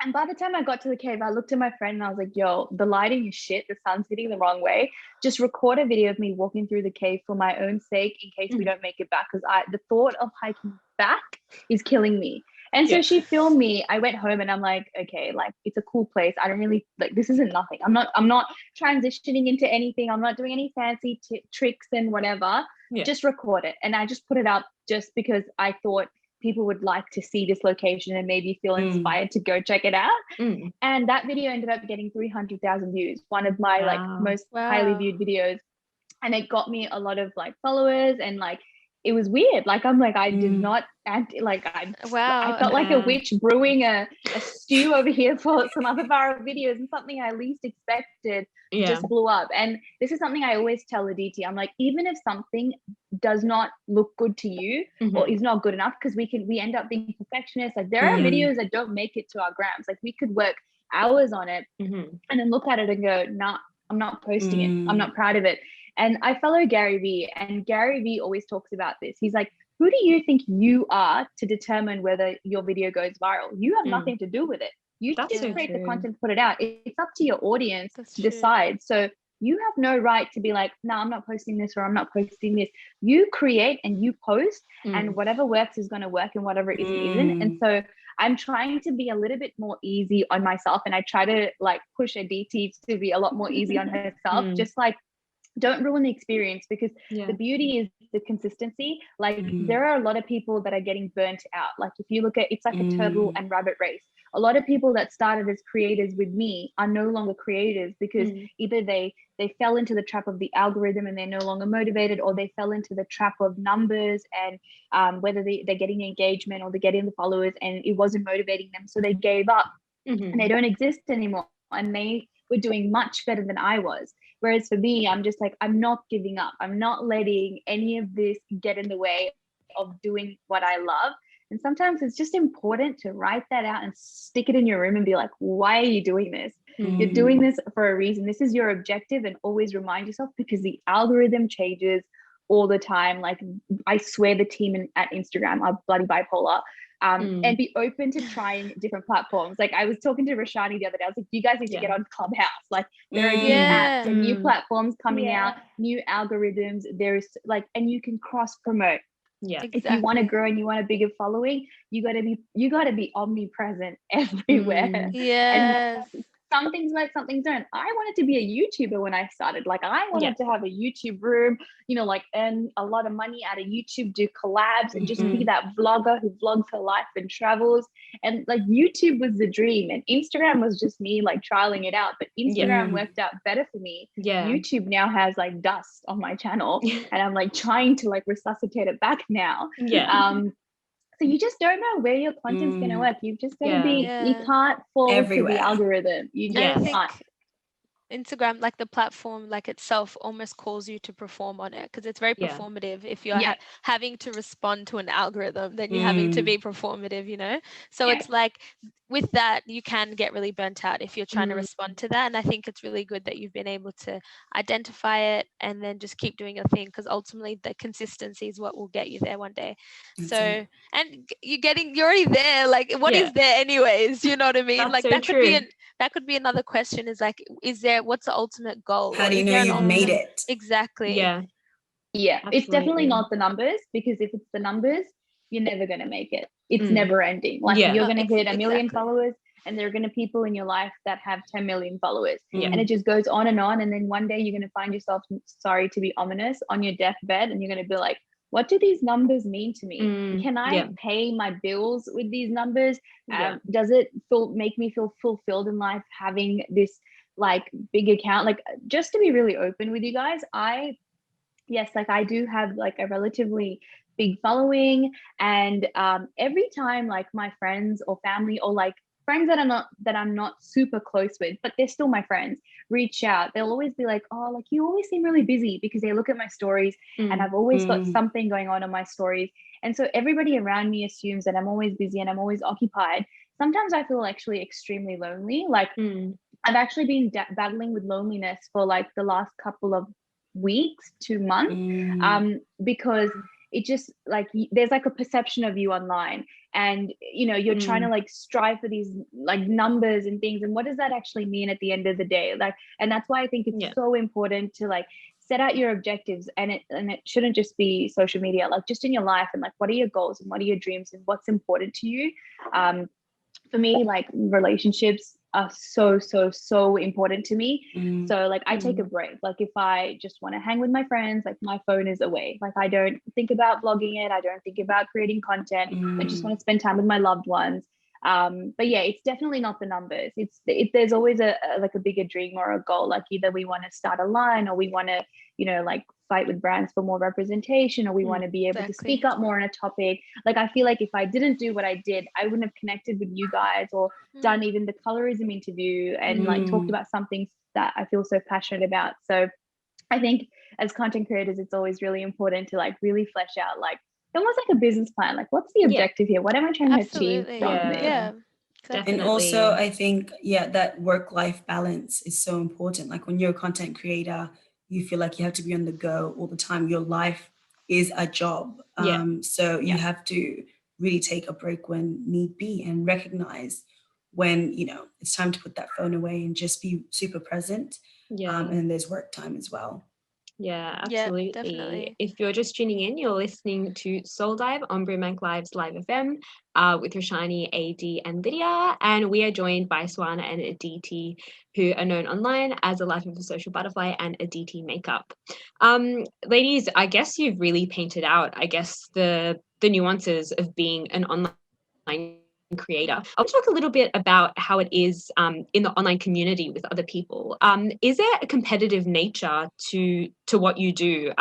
And by the time I got to the cave, I looked at my friend and I was like, yo, the lighting is shit. The sun's hitting the wrong way. Just record a video of me walking through the cave for my own sake in case we don't make it back. Because the thought of hiking back is killing me. And so she filmed me. I went home and I'm like, okay, like it's a cool place. I don't really like, this isn't nothing. I'm not transitioning into anything. I'm not doing any fancy tricks and whatever. Just record it. And I just put it up just because I thought people would like to see this location and maybe feel inspired to go check it out. And that video ended up getting 300,000 views. One of my like most highly viewed videos. And it got me a lot of like followers and like, it was weird. Like, I'm like, I did not I felt like a witch brewing a stew over here for some other viral videos, and something I least expected just blew up. And this is something I always tell Aditi. I'm like, even if something does not look good to you or is not good enough, because we end up being perfectionists. Like there are videos that don't make it to our grams. Like we could work hours on it and then look at it and go, nah, I'm not posting it. I'm not proud of it. And I follow Gary Vee, and Gary Vee always talks about this. He's like, who do you think you are to determine whether your video goes viral? You have nothing to do with it. You just create the content, put it out. It's up to your audience to decide. So you have no right to be like, no, I'm not posting this or I'm not posting this. You create and you post, and whatever works is going to work and whatever isn't. And so I'm trying to be a little bit more easy on myself, and I try to like push Aditi to be a lot more easy on herself. Just like, don't ruin the experience, because the beauty is the consistency. Like there are a lot of people that are getting burnt out. Like if you look at, it's like a turtle and rabbit race. A lot of people that started as creators with me are no longer creators because either they fell into the trap of the algorithm and they're no longer motivated, or they fell into the trap of numbers and whether they're getting engagement or they're getting the followers and it wasn't motivating them, so they gave up and they don't exist anymore, and they were doing much better than I was. Whereas for me, I'm just like, I'm not giving up. I'm not letting any of this get in the way of doing what I love. And sometimes it's just important to write that out and stick it in your room and be like, why are you doing this? You're doing this for a reason. This is your objective, and always remind yourself, because the algorithm changes all the time. Like I swear the team at Instagram are bloody bipolar. And be open to trying different platforms. Like I was talking to Roshani the other day. I was like, you guys need to get on Clubhouse. Like there are new apps and new platforms coming out, new algorithms. There's like, and you can cross promote. If you want to grow and you want a bigger following, you gotta be omnipresent everywhere. And some things work, some things don't. I wanted to be a YouTuber when I started. Like I wanted to have a YouTube room, you know, like earn a lot of money out of YouTube, do collabs and just be that vlogger who vlogs her life and travels. And like YouTube was the dream, and Instagram was just me like trialing it out. But Instagram worked out better for me. YouTube now has like dust on my channel and I'm like trying to like resuscitate it back now. So you just don't know where your content's going to work. You've just got to be, you can't fall everywhere to the algorithm. You just can't. Instagram, like the platform like itself, almost calls you to perform on it, because it's very performative. If you're having to respond to an algorithm, then you're having to be performative, you know. So it's like with that you can get really burnt out if you're trying to respond to that. And I think it's really good that you've been able to identify it and then just keep doing your thing, because ultimately the consistency is what will get you there one day. And you're already there. Like what is there anyways, you know what I mean? That's like so that could be another question, is like, what's the ultimate goal? How do you know you've made it? Exactly. It's definitely not the numbers, because if it's the numbers, you're never going to make it. It's never ending. Like you're going to hit a million followers, and there are going to be people in your life that have 10 million followers, and it just goes on. And then one day you're going to find yourself, sorry to be ominous, on your deathbed, and you're going to be like, what do these numbers mean to me? Can I pay my bills with these numbers? Does it make me feel fulfilled in life having this like big account? Like, just to be really open with you guys, I do have like a relatively big following, and every time like my friends or family or like friends that I'm not super close with, but they're still my friends, reach out, they'll always be like, oh, like you always seem really busy, because they look at my stories and I've always got something going on my stories. And so everybody around me assumes that I'm always busy and I'm always occupied. Sometimes I feel actually extremely lonely. Like I've actually been battling with loneliness for like the last couple of weeks to months, because it just like there's like a perception of you online, and you know, you're trying to like strive for these like numbers and things, and what does that actually mean at the end of the day? Like, and that's why I think it's so important to like set out your objectives, and it shouldn't just be social media, like just in your life, and like what are your goals and what are your dreams and what's important to you. For me, like relationships are so important to me. So like I take a break. Like if I just want to hang with my friends, like my phone is away. Like I don't think about blogging it. I don't think about creating content. I just want to spend time with my loved ones. But yeah, it's definitely not the numbers. There's always a like a bigger dream or a goal. Like either we want to start a line, or we want to, you know, like fight with brands for more representation, or we want to be able to speak up more on a topic. Like I feel like if I didn't do what I did, I wouldn't have connected with you guys or done even the colorism interview and like talked about something that I feel so passionate about. So I think as content creators, it's always really important to like really flesh out like almost like a business plan. Like what's the objective here? What am I trying to achieve from this? Yeah. Definitely. And also I think, that work-life balance is so important. Like when you're a content creator, you feel like you have to be on the go all the time. Your life is a job. So you have to really take a break when need be, and recognize when, you know, it's time to put that phone away and just be super present. And there's work time as well. Yeah, absolutely. Yeah, definitely. If you're just tuning in, you're listening to Soul Dive on BRIMBANK Live's Live FM with Roshani, AD, and Lydia. And we are joined by Swana and Aditi, who are known online as a Life of a Social Butterfly and Aditi Makeup. Ladies, I guess you've really painted out, I guess, the nuances of being an online creator. I'll talk a little bit about how it is in the online community with other people. Is there a competitive nature to what you do?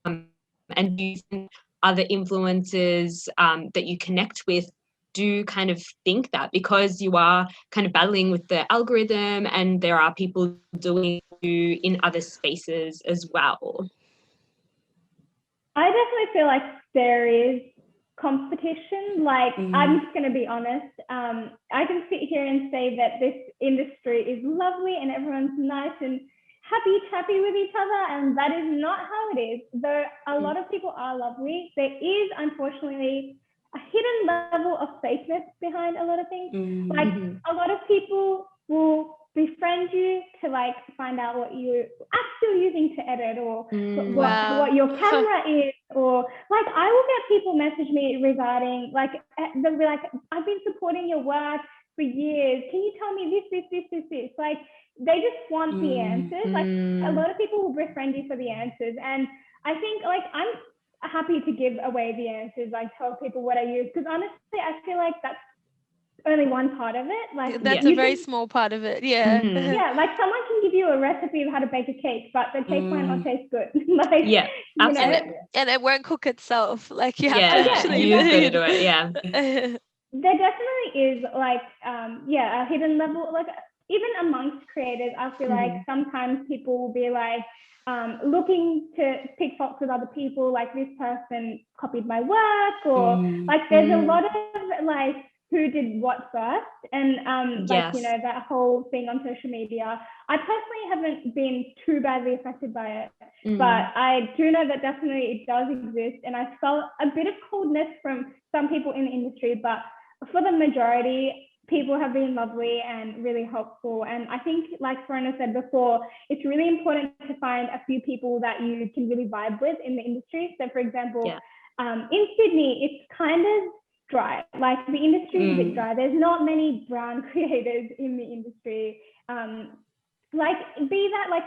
And do you think other influencers that you connect with do kind of think that because you are kind of battling with the algorithm and there are people doing you in other spaces as well? I definitely feel like there is competition. Like I'm just going to be honest, I can sit here and say that this industry is lovely and everyone's nice and happy with each other, and that is not how it is. Though a lot of people are lovely, there is unfortunately a hidden level of fakeness behind a lot of things. Like a lot of people will befriend you to like find out what you're actually using to edit, or what your camera is, or like I will get people message me regarding like they'll be like, I've been supporting your work for years, can you tell me this? Like they just want the answers. Like a lot of people will befriend you for the answers, and I think like I'm happy to give away the answers, like tell people what I use, because honestly I feel like that's only one part of it. Like that's a very small part of it. Yeah. Like someone can give you a recipe of how to bake a cake, but the cake might not taste good. Like absolutely. And it won't cook itself. Like you have to actually do it. There definitely is like a hidden level, like even amongst creators, I feel like sometimes people will be like looking to pick faults with other people, like this person copied my work, or like there's a lot of like who did what first, and like you know, that whole thing on social media. I personally haven't been too badly affected by it, but I do know that definitely it does exist, and I felt a bit of coldness from some people in the industry, but for the majority, people have been lovely and really helpful. And I think, like Verona said before, it's really important to find a few people that you can really vibe with in the industry. So for example, in Sydney, it's kind of dry. Like the industry is a bit dry. There's not many brown creators in the industry. like be that like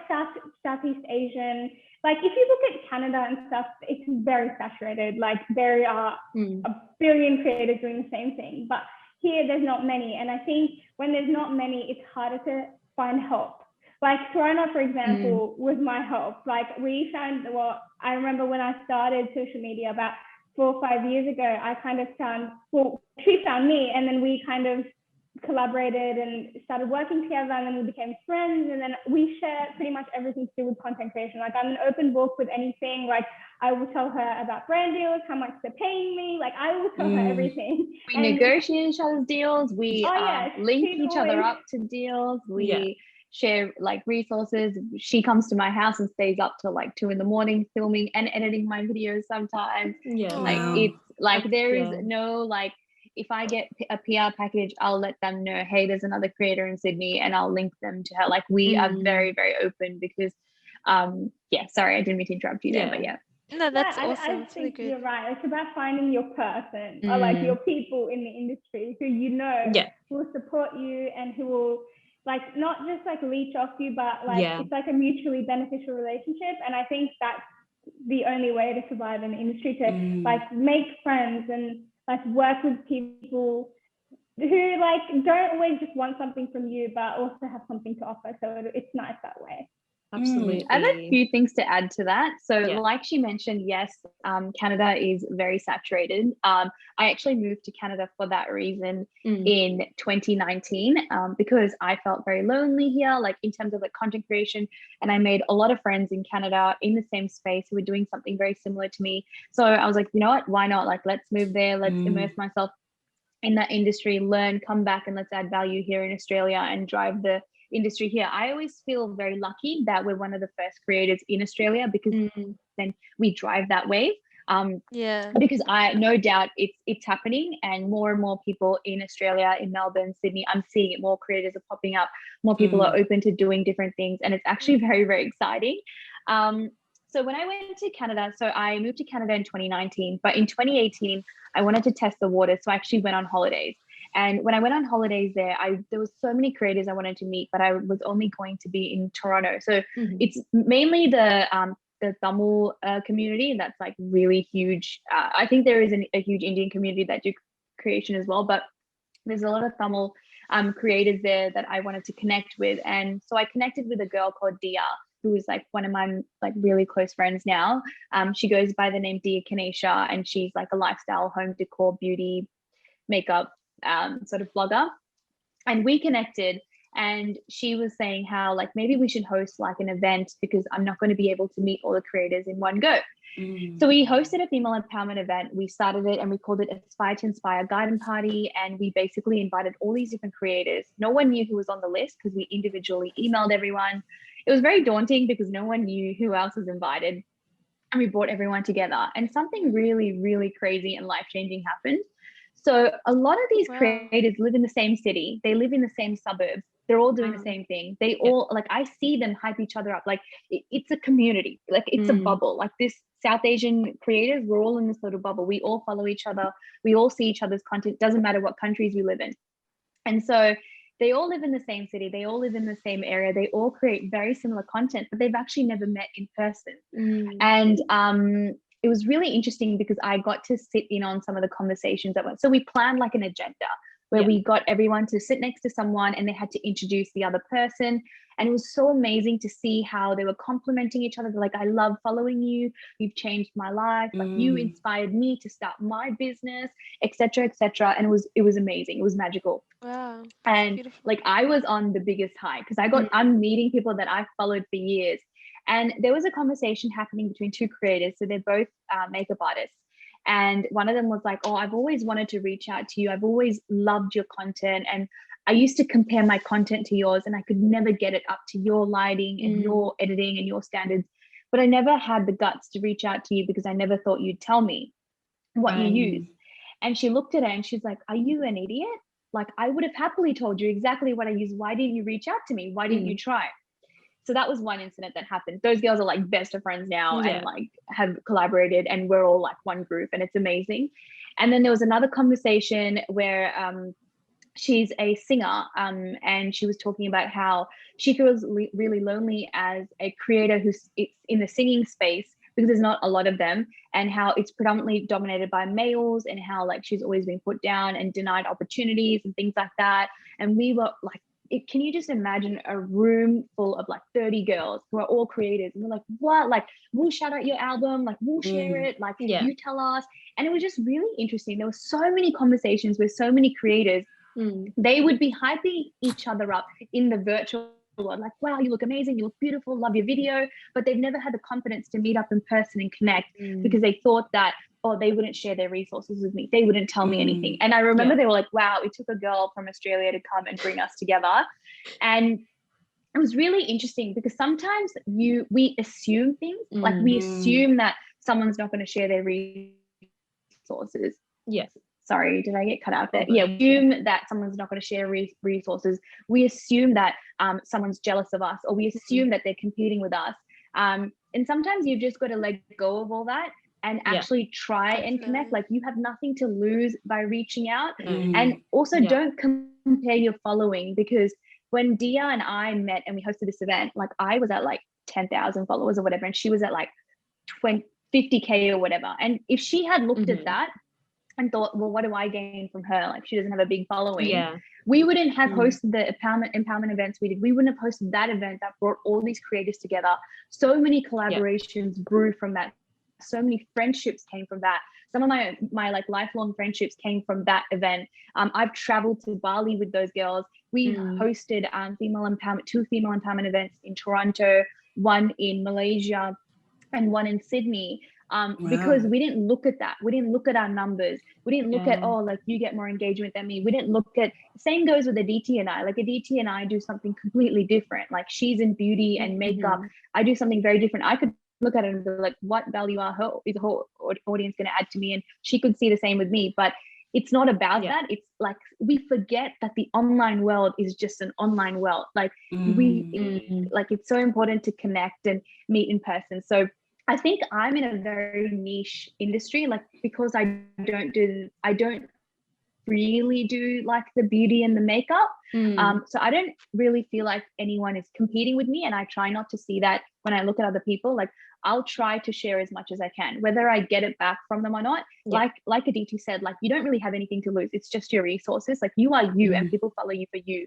Southeast Asian, like if you look at Canada and stuff, it's very saturated. Like there are a billion creators doing the same thing, but here there's not many. And I think when there's not many, it's harder to find help. Like Toronto, for example, was my help. Like we found, well, I remember when I started social media about 4 or 5 years ago, I kind of found, well, she found me, and then we kind of collaborated and started working together, and then we became friends, and then we share pretty much everything to do with content creation. Like I'm an open book with anything. Like I will tell her about brand deals, how much they're paying me. Like I will tell her everything. We negotiate each other's deals. We link each other up to deals. We share like resources. She comes to my house and stays up till like 2 a.m. filming and editing my videos sometimes. Like it's like there is no like, if I get a PR package, I'll let them know, hey, there's another creator in Sydney, and I'll link them to her. Like we are very, very open because sorry, I didn't mean to interrupt you there, but no, that's awesome. I that's think really good. you're right. It's about finding your person or like your people in the industry who you know will support you and who will like not just like leech off you, but like it's like a mutually beneficial relationship. And I think that's the only way to survive in the industry, to like make friends and like work with people who like don't always just want something from you, but also have something to offer. So it's nice that way. Absolutely. I have a few things to add to that. So like she mentioned, yes, Canada is very saturated. I actually moved to Canada for that reason in 2019 because I felt very lonely here, like in terms of like content creation. And I made a lot of friends in Canada in the same space who were doing something very similar to me. So I was like, you know what, why not? Like, let's move there. Let's immerse myself in that industry, learn, come back, and let's add value here in Australia and drive the industry here. I always feel very lucky that we're one of the first creators in Australia because then we drive that wave. Because I no doubt it's happening, and more people in Australia, in Melbourne, Sydney, I'm seeing it. More creators are popping up, more people are open to doing different things, and it's actually very, very exciting. So when I went to Canada, so I moved to Canada in 2019, but in 2018, I wanted to test the water. So I actually went on holidays. And when I went on holidays there was so many creators I wanted to meet, but I was only going to be in Toronto. So it's mainly the Tamil community that's like really huge. I think there is a huge Indian community that do creation as well, but there's a lot of Tamil creators there that I wanted to connect with. And so I connected with a girl called Dia, who is like one of my like really close friends now. She goes by the name Dia Kanesha, and she's like a lifestyle, home decor, beauty, makeup sort of blogger. And we connected, and she was saying how like maybe we should host like an event because I'm not going to be able to meet all the creators in one go. So we hosted a female empowerment event. We started it and we called it Aspire to Inspire Garden Party. And we basically invited all these different creators. No one knew who was on the list because we individually emailed everyone. It was very daunting because no one knew who else was invited. And we brought everyone together, and something really, really crazy and life-changing happened. So a lot of these creators live in the same city. They live in the same suburbs. They're all doing the same thing. They all like, I see them hype each other up. Like it's a community, like it's a bubble. Like this South Asian creators, we're all in this little bubble. We all follow each other. We all see each other's content. Doesn't matter what countries we live in. And so they all live in the same city. They all live in the same area. They all create very similar content, but they've actually never met in person. And it was really interesting because I got to sit in on some of the conversations that went. So we planned like an agenda where we got everyone to sit next to someone and they had to introduce the other person. And it was so amazing to see how they were complimenting each other. They're like, I love following you. You've changed my life. Like you inspired me to start my business, etc., etc. And it was amazing. It was magical. Wow. And beautiful. like I was on the biggest high because I'm meeting people that I've followed for years. And there was a conversation happening between two creators. So they're both makeup artists. And one of them was like, oh, I've always wanted to reach out to you. I've always loved your content. And I used to compare my content to yours and I could never get it up to your lighting and your editing and your standards. But I never had the guts to reach out to you because I never thought you'd tell me what you use. And she looked at her and she's like, are you an idiot? Like I would have happily told you exactly what I use. Why didn't you reach out to me? Why didn't you try? So that was one incident that happened. Those girls are like best of friends now and like have collaborated, and we're all like one group and it's amazing. And then there was another conversation where she's a singer, and she was talking about how she feels really lonely as a creator who's in the singing space, because there's not a lot of them, and how it's predominantly dominated by males, and how like she's always been put down and denied opportunities and things like that. And we were like, can you just imagine a room full of like 30 girls who are all creators, and we're like, what, like, we'll shout out your album, like we'll share it, like you tell us. And it was just really interesting. There were so many conversations with so many creators. They would be hyping each other up in the virtual world, like, wow, you look amazing, you look beautiful, love your video, but they've never had the confidence to meet up in person and connect, because they thought that, oh, they wouldn't share their resources with me, they wouldn't tell me anything. And I remember they were like, wow, it took a girl from Australia to come and bring us together. And it was really interesting, because sometimes we assume things, like we assume that someone's not going to share their resources. Sorry, did I get cut out there? We assume that someone's not going to share resources. We assume that someone's jealous of us, or we assume that they're competing with us. And sometimes you've just got to let go of all that and actually try and connect. Like, you have nothing to lose by reaching out. And also don't compare your following, because when Dia and I met and we hosted this event, like I was at like 10,000 followers or whatever, and she was at like 50K or whatever. And if she had looked at that and thought, well, what do I gain from her? Like, she doesn't have a big following. We wouldn't have hosted the empowerment events we did. We wouldn't have hosted that event that brought all these creators together. So many collaborations grew from that. So many friendships came from that. Some of my like lifelong friendships came from that event. I've traveled to Bali with those girls. We hosted two female empowerment events in Toronto, one in Malaysia and one in Sydney. Because we didn't look at that. We didn't look at our numbers. We didn't look at, oh, like you get more engagement than me. We didn't look at, same goes with Aditi and I. Like, Aditi and I do something completely different. Like, she's in beauty and makeup. I do something very different. I could look at it and be like, what value is the whole audience going to add to me? And she could see the same with me. But it's not about that. It's like, we forget that the online world is just an online world. Like, it's so important to connect and meet in person. So I think I'm in a very niche industry, like, because I don't really do like the beauty and the makeup. So I don't really feel like anyone is competing with me, and I try not to see that when I look at other people. Like, I'll try to share as much as I can, whether I get it back from them or not. Like Aditi said, like, you don't really have anything to lose. It's just your resources. Like, you are you, and people follow you for you.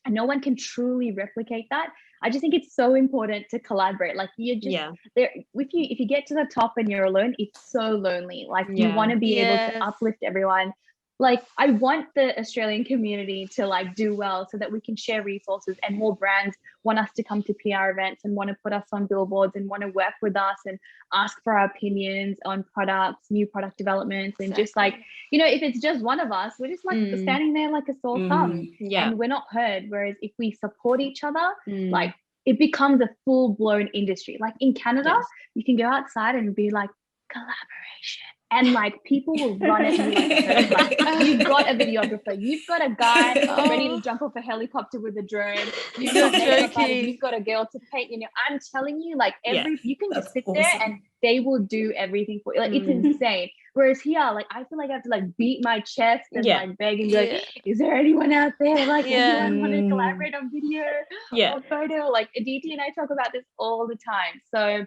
And no one can truly replicate that. I just think it's so important to collaborate. Like, you're just there. If you get to the top and you're alone, it's so lonely. Like, you want to be able to uplift everyone. Like, I want the Australian community to like do well, so that we can share resources, and more brands want us to come to PR events and want to put us on billboards and want to work with us and ask for our opinions on products, new product developments. And just like, you know, if it's just one of us, we're just like standing there like a sore thumb, and we're not heard. Whereas if we support each other, like, it becomes a full-blown industry. Like, in Canada, you can go outside and be like, collaboration, and like, people will run at you like, you've got a videographer, you've got a guy ready to jump off a helicopter with a drone, you've got you've got a girl to paint, you know. I'm telling you, like, you can just sit there and they will do everything for you. Like, it's insane. Whereas here, like, I feel like I have to like beat my chest and like beg and be like, is there anyone out there, like, anyone want to collaborate on video or photo? Like, Aditi and I talk about this all the time. So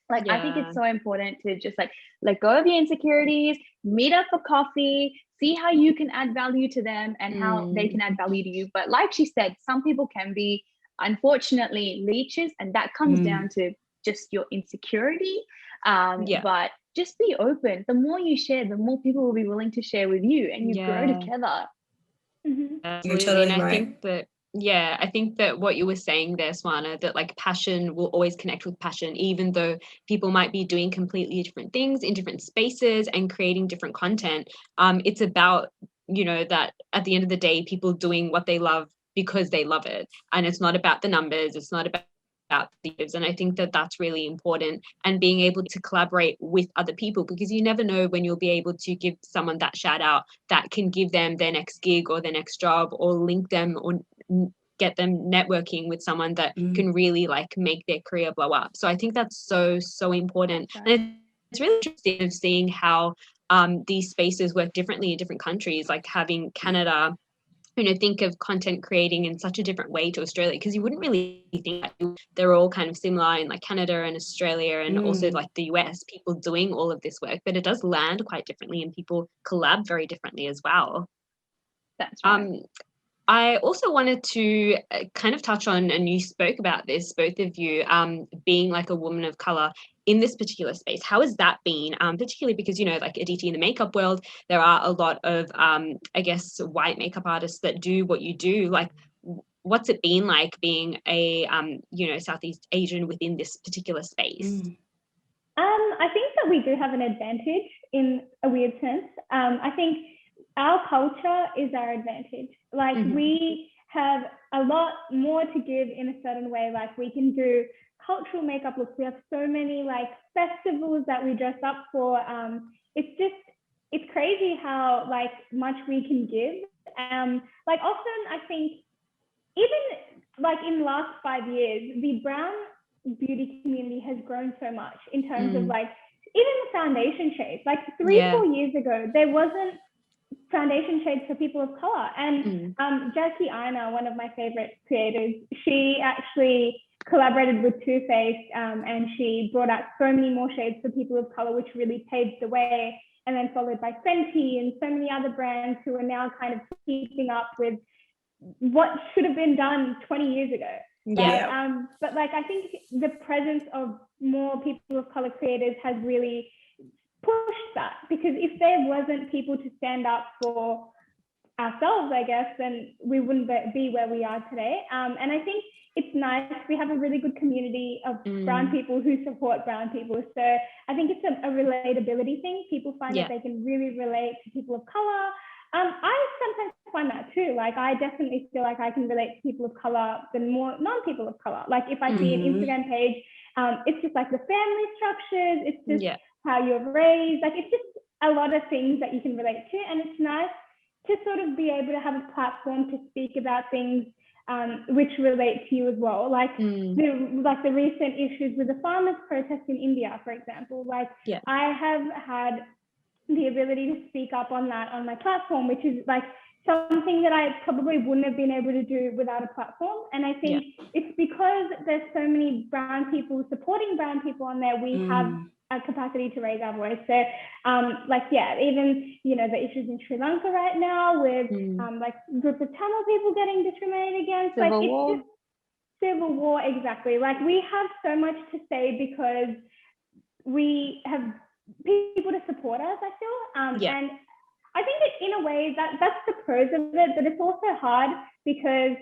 like, I think it's so important to just like let go of your insecurities, meet up for coffee, see how you can add value to them and how they can add value to you. But like she said, some people can be, unfortunately, leeches, and that comes down to just your insecurity. But just be open. The more you share, the more people will be willing to share with you, and you grow together. Absolutely. Totally, and I think that what you were saying there, Swana, that like passion will always connect with passion, even though people might be doing completely different things in different spaces and creating different content. It's about, you know, that at the end of the day, people doing what they love because they love it. And it's not about the numbers. It's not about the views. And I think that that's really important, and being able to collaborate with other people, because you never know when you'll be able to give someone that shout out that can give them their next gig or their next job, or link them or get them networking with someone that can really like make their career blow up. So I think that's so important. And it's really interesting of seeing how these spaces work differently in different countries, like having Canada think of content creating in such a different way to Australia, because you wouldn't really think that they're all kind of similar in like Canada and Australia and also like the US, people doing all of this work, but it does land quite differently and people collab very differently as well. That's right. I also wanted to kind of touch on, and you spoke about this, both of you, being like a woman of color in this particular space. How has that been? Particularly because, like Aditi, in the makeup world, there are a lot of, I guess, white makeup artists that do what you do. Like, what's it been like being a, Southeast Asian within this particular space? I think that we do have an advantage in a weird sense. I think our culture is our advantage. Like we have a lot more to give in a certain way. Like we can do cultural makeup looks. We have so many like festivals that we dress up for. It's crazy how like much we can give. Like often I think even like in the last 5 years, the brown beauty community has grown so much in terms of like even the foundation shades. Like 3-4 years ago, there wasn't foundation shades for people of color. And Jackie Aina, one of my favorite creators, she actually collaborated with Too Faced and she brought out so many more shades for people of color, which really paved the way. And then followed by Fenty and so many other brands who are now kind of keeping up with what should have been done 20 years ago. Yeah. But like I think the presence of more people of color creators has really pushed that, because if there wasn't people to stand up for ourselves, I guess, then we wouldn't be where we are today. And I think it's nice. We have a really good community of brown people who support brown people. So I think it's a relatability thing. People find that they can really relate to people of color. I sometimes find that too. Like I definitely feel like I can relate to people of color than more non-people of color. Like if I see an Instagram page, it's just like the family structures, it's just how you're raised. Like it's just a lot of things that you can relate to. And it's nice to sort of be able to have a platform to speak about things which relate to you as well. Like the recent issues with the farmers protest in India, for example. Like I have had the ability to speak up on that on my platform, which is like something that I probably wouldn't have been able to do without a platform. And I think it's because there's so many brown people supporting brown people on there, we have a capacity to raise our voice. So even, the issues in Sri Lanka right now with like groups of Tamil people getting discriminated against, Civil war, exactly. Like we have so much to say because we have people to support us, I feel. And I think that in a way that's the pros of it, but it's also hard because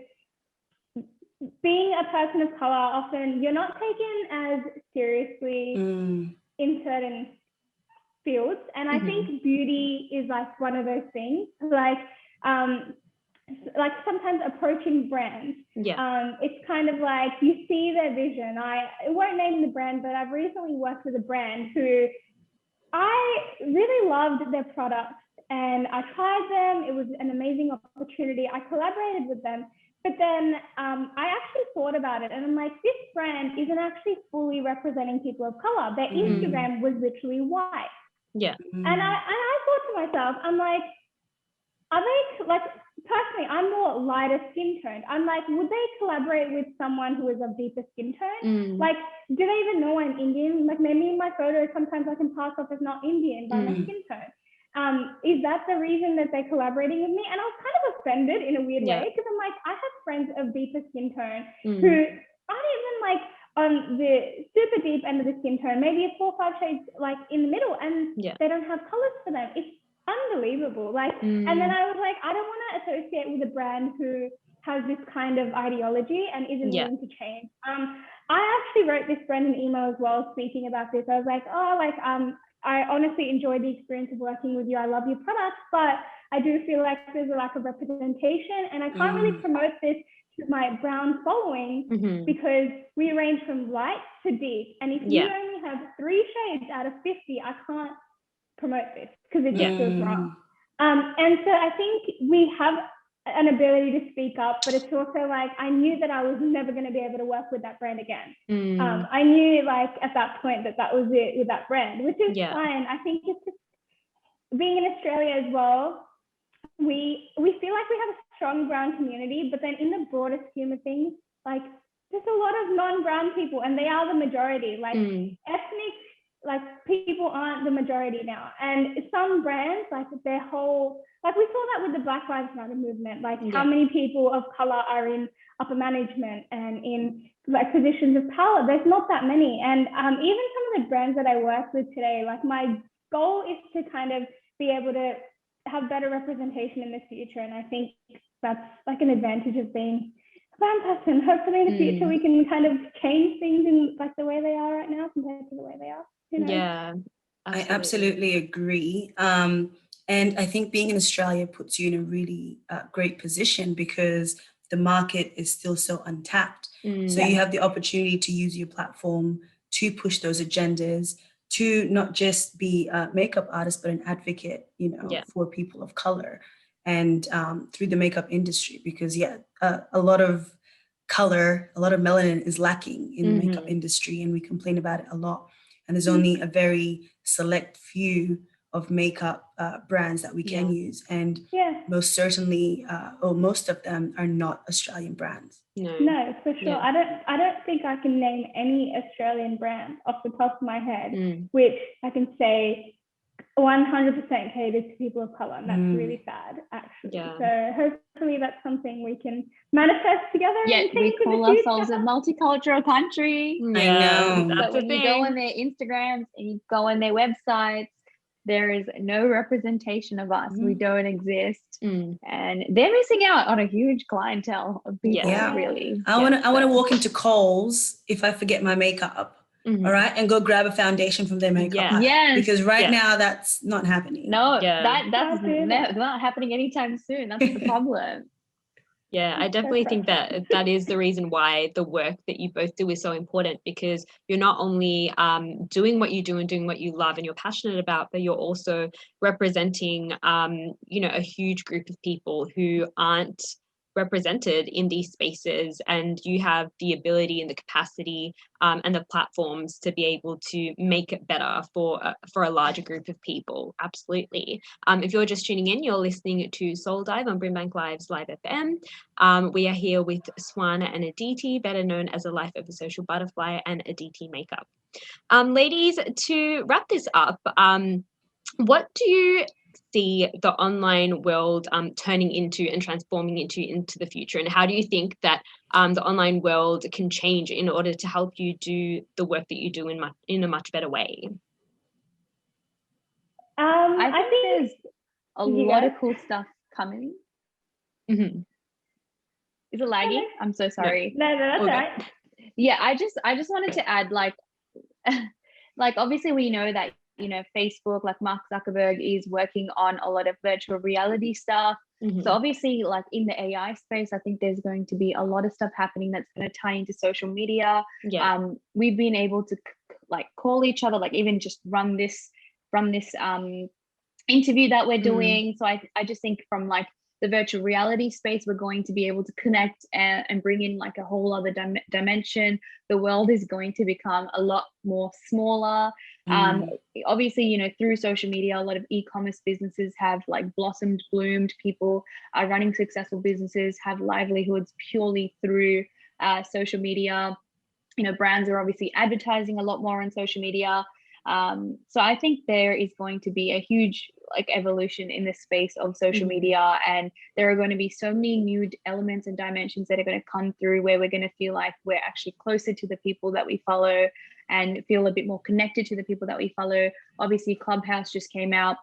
being a person of color, often you're not taken as seriously in certain fields. And I think beauty is like one of those things. Like sometimes approaching brands, it's kind of like you see their vision. I won't name the brand, but I've recently worked with a brand who I really loved their products and I tried them. It was an amazing opportunity. I collaborated with them, but then I actually thought about it and I'm like, this brand isn't actually fully representing people of color. Their Instagram was literally white. Yeah. And I thought to myself, I'm like, are they like, personally, I'm more lighter skin toned. I'm like, would they collaborate with someone who is of deeper skin tone? Like, do they even know I'm Indian? Like maybe in my photos, sometimes I can pass off as not Indian by my skin tone. Is that the reason that they're collaborating with me? And I was kind of offended in a weird way because I'm like, I have friends of deeper skin tone who aren't even like on the super deep end of the skin tone, maybe 4 or 5 shades like in the middle, and they don't have colors for them. It's unbelievable. Like, and then I was like, I don't want to associate with a brand who has this kind of ideology and isn't willing to change. I actually wrote this brand an email as well speaking about this. I was like, I honestly enjoyed the experience of working with you. I love your products, but I do feel like there's a lack of representation and I can't really promote this to my brown following because we range from light to deep. And if you only have 3 shades out of 50, I can't promote this because it just feels wrong. And so I think we have an ability to speak up, but it's also like I knew that I was never going to be able to work with that brand again. I knew like at that point that was it with that brand, which is fine. I think it's just being in Australia as well. We feel like we have a strong brown community, but then in the broader scheme of things, like there's a lot of non-brown people, and they are the majority. Like ethnic, like people aren't the majority now. And some brands, like their whole, like we saw that with the Black Lives Matter movement, like how many people of color are in upper management and in like positions of power. There's not that many. And even some of the brands that I work with today, like my goal is to kind of be able to have better representation in the future. And I think that's like an advantage of being a brown person. Hopefully in the future we can kind of change things in like the way they are right now compared to the way they are. Yeah, absolutely. I absolutely agree. And I think being in Australia puts you in a really great position because the market is still so untapped. So you have the opportunity to use your platform to push those agendas, to not just be a makeup artist, but an advocate, for people of color and through the makeup industry, because a lot of color, a lot of melanin is lacking in the makeup industry, and we complain about it a lot. And there's only a very select few of makeup brands that we can use, and most certainly, or most of them are not Australian brands. No, for sure. I don't think I can name any Australian brand off the top of my head, which I can say 100% caters to people of color, and that's really sad, actually. So hopefully that's something we can manifest together. Yeah, we call ourselves a multicultural country. I know. But when you go on their Instagrams and you go on their websites, there is no representation of us. We don't exist, and they're missing out on a huge clientele of people. Really, I want to walk into Kohl's if I forget my makeup. All right, and go grab a foundation from their makeup artist, because right now that's not happening. No, that's not happening anytime soon. That's the problem. Yeah, I definitely think that is the reason why the work that you both do is so important, because you're not only doing what you do and doing what you love and you're passionate about, but you're also representing, a huge group of people who aren't represented in these spaces, and you have the ability and the capacity and the platforms to be able to make it better for a larger group of people. Absolutely. If you're just tuning in, you're listening to Soul Dive on BRIMBANK Live's Live FM. We are here with Swana and Aditi, better known as a Life of a Social Butterfly and Aditi Makeup. Ladies, to wrap this up, what do you see the online world turning into and transforming into the future, and how do you think that the online world can change in order to help you do the work that you do in a much better way? I think there's a lot of cool stuff coming. Is it laggy? I'm so sorry. No, that's all right. Yeah, I just wanted to add, like obviously we know that Facebook, like Mark Zuckerberg, is working on a lot of virtual reality stuff. So obviously, like in the AI space, I think there's going to be a lot of stuff happening that's going to tie into social media. We've been able to like call each other, like even just run this interview that we're doing. So I just think from like the virtual reality space, we're going to be able to connect and bring in like a whole other dimension. The world is going to become a lot more smaller. Obviously, through social media, a lot of e-commerce businesses have like bloomed. People are running successful businesses, have livelihoods purely through social media. Brands are obviously advertising a lot more on social media. So I think there is going to be a huge like evolution in the space of social media, and there are going to be so many new elements and dimensions that are going to come through where we're going to feel like we're actually closer to the people that we follow and feel a bit more connected to the people that we follow. Obviously, Clubhouse just came out.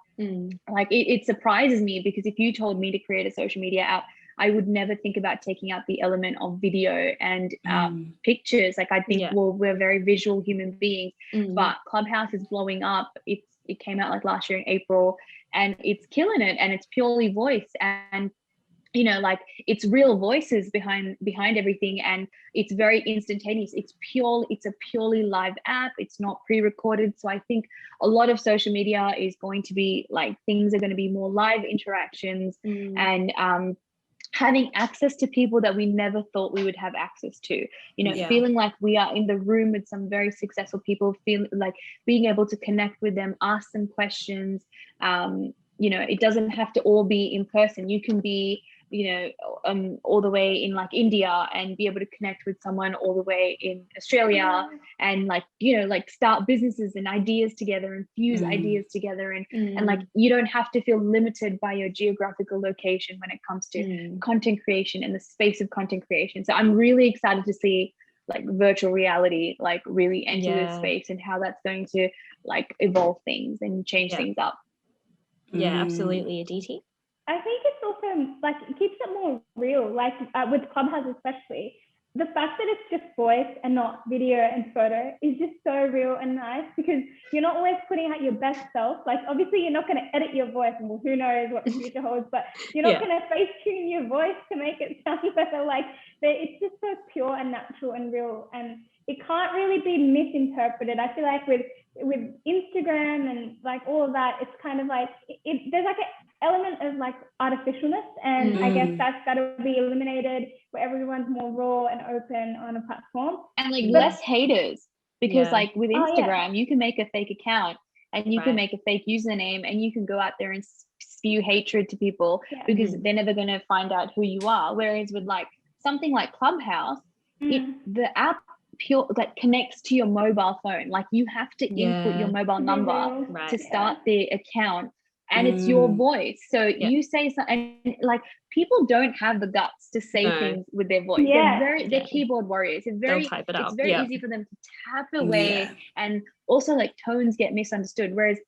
Like it surprises me, because if you told me to create a social media app, I would never think about taking out the element of video and pictures. Like I think, well, we're very visual human beings, but Clubhouse is blowing up. It came out like last year in April, and it's killing it, and it's purely voice, and like it's real voices behind everything, and it's very instantaneous. It's a purely live app. It's not pre-recorded. So I think a lot of social media is going to be like, things are going to be more live interactions, and having access to people that we never thought we would have access to, feeling like we are in the room with some very successful people, feel like being able to connect with them, ask them questions. It doesn't have to all be in person. You can be all the way in like India, and be able to connect with someone all the way in Australia, and like, like start businesses and ideas together and fuse ideas together, and like you don't have to feel limited by your geographical location when it comes to content creation and the space of content creation. So I'm really excited to see like virtual reality like really enter this space, and how that's going to like evolve things and change things up. Yeah, absolutely. Aditi? I think it's also like it keeps it more real, like with Clubhouse especially. The fact that it's just voice and not video and photo is just so real and nice, because you're not always putting out your best self. Like obviously you're not going to edit your voice, and well, who knows what the future holds, but you're not going to face tune your voice to make it sound better. Like it's just so pure and natural and real, and it can't really be misinterpreted. I feel like with Instagram and like all of that, it's kind of like there's like an element of like artificialness, and I guess that's got to be eliminated, where everyone's more raw and open on a platform, and like less haters, because like with Instagram you can make a fake account, and you can make a fake username, and you can go out there and spew hatred to people because they're never going to find out who you are. Whereas with like something like Clubhouse, the app that connects to your mobile phone, like you have to input your mobile number to start the account, and it's your voice. So you say something, and like people don't have the guts to say things with their voice. They're keyboard warriors. It's very easy for them to tap away, and also like tones get misunderstood. Whereas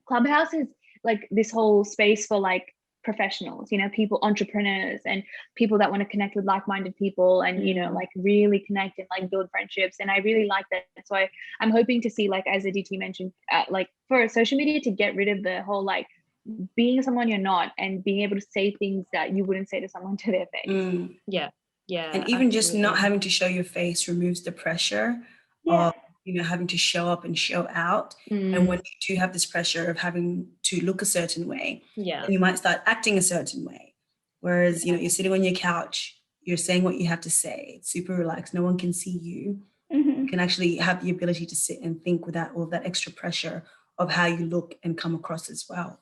Clubhouse is like this whole space for like professionals, people, entrepreneurs, and people that want to connect with like-minded people, and like really connect and like build friendships. And I really like that. So I'm hoping to see, like as Aditi mentioned, like for social media to get rid of the whole like being someone you're not, and being able to say things that you wouldn't say to someone to their face. And even just not having to show your face removes the pressure of having to show up and show out. And when you do have this pressure of having to look a certain way, then you might start acting a certain way. Whereas, you're sitting on your couch, you're saying what you have to say. It's super relaxed. No one can see you. You can actually have the ability to sit and think without all that extra pressure of how you look and come across as well.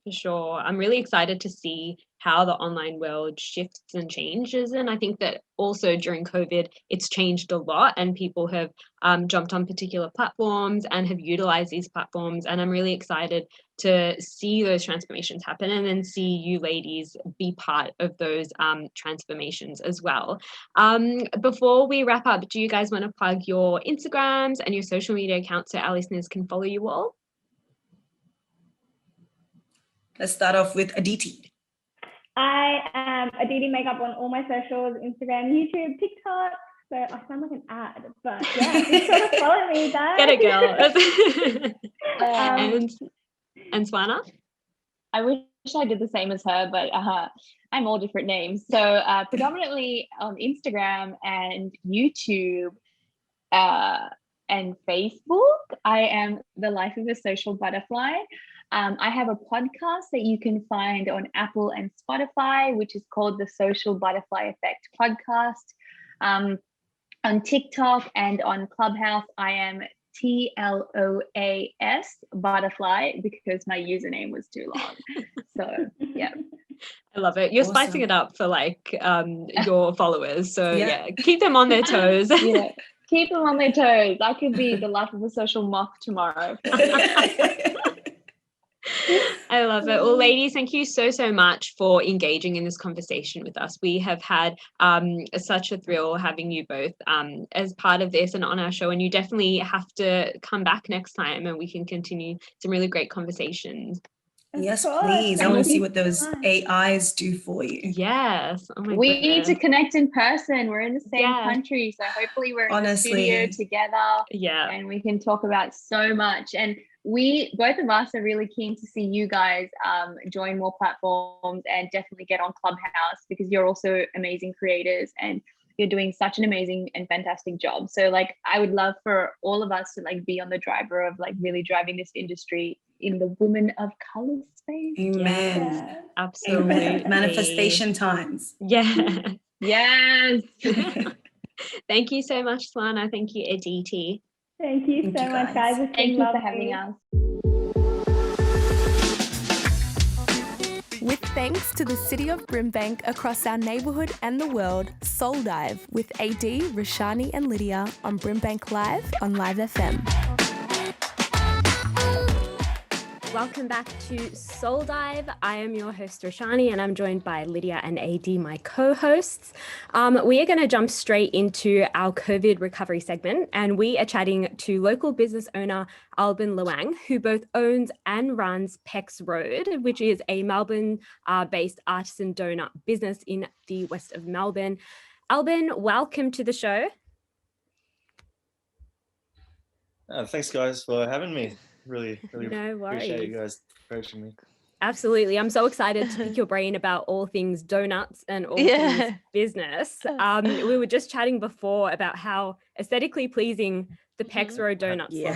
For sure. I'm really excited to see how the online world shifts and changes. And I think that also during COVID, it's changed a lot, and people have jumped on particular platforms and have utilized these platforms. And I'm really excited to see those transformations happen, and then see you ladies be part of those transformations as well. Before we wrap up, do you guys want to plug your Instagrams and your social media accounts so our listeners can follow you all? Let's start off with Aditi. I am Aditi Makeup on all my socials, Instagram, YouTube, TikTok. So I sound like an ad, but just sort of follow me, guys. Get it, girl. And Swana? I wish I did the same as her, but I'm all different names. So predominantly on Instagram and YouTube and Facebook, I am the Life of a Social Butterfly. I have a podcast that you can find on Apple and Spotify, which is called the Social Butterfly Effect Podcast. On TikTok and on Clubhouse, I am TLOAS Butterfly, because my username was too long. So yeah. I love it. You're spicing it up for like your followers. So keep them on their toes. Keep them on their toes. I could be the Life of a Social Moth tomorrow. I love it. Well, ladies, thank you so much for engaging in this conversation with us. We have had such a thrill having you both as part of this and on our show, and you definitely have to come back next time, and we can continue some really great conversations. Yes, please. I want to see what those AIs do for you. Yes. Oh my we goodness. need to connect in person. We're in the same country, so hopefully we're in the studio together. Yeah. And we can talk about so much. And both of us are really keen to see you guys join more platforms and definitely get on Clubhouse, because you're also amazing creators and you're doing such an amazing and fantastic job. So like, I would love for all of us to like be on the driver of like really driving this industry in the women of color space. Amen. Yeah, absolutely. Manifestation times. Yeah. Yes. Thank you so much, Swana. Thank you, Aditi. Thank you so much, guys. Thank you for having us. With thanks to the City of Brimbank across our neighbourhood and the world, Soul Dive with AD, Roshani and Lydia on Brimbank Live on Live FM. Welcome back to Soul Dive. I am your host Roshani and I'm joined by Lydia and AD, my co-hosts. We are going to jump straight into our COVID recovery segment, and we are chatting to local business owner Albin Luang, who both owns and runs Peck's Road, which is a Melbourne-based artisan donut business in the west of Melbourne. Albin, welcome to the show. Thanks guys for having me. Really No appreciate you guys approaching me. Absolutely. I'm so excited to pick your brain about all things donuts and all things business. We were just chatting before about how aesthetically pleasing the Peck's Road donuts look.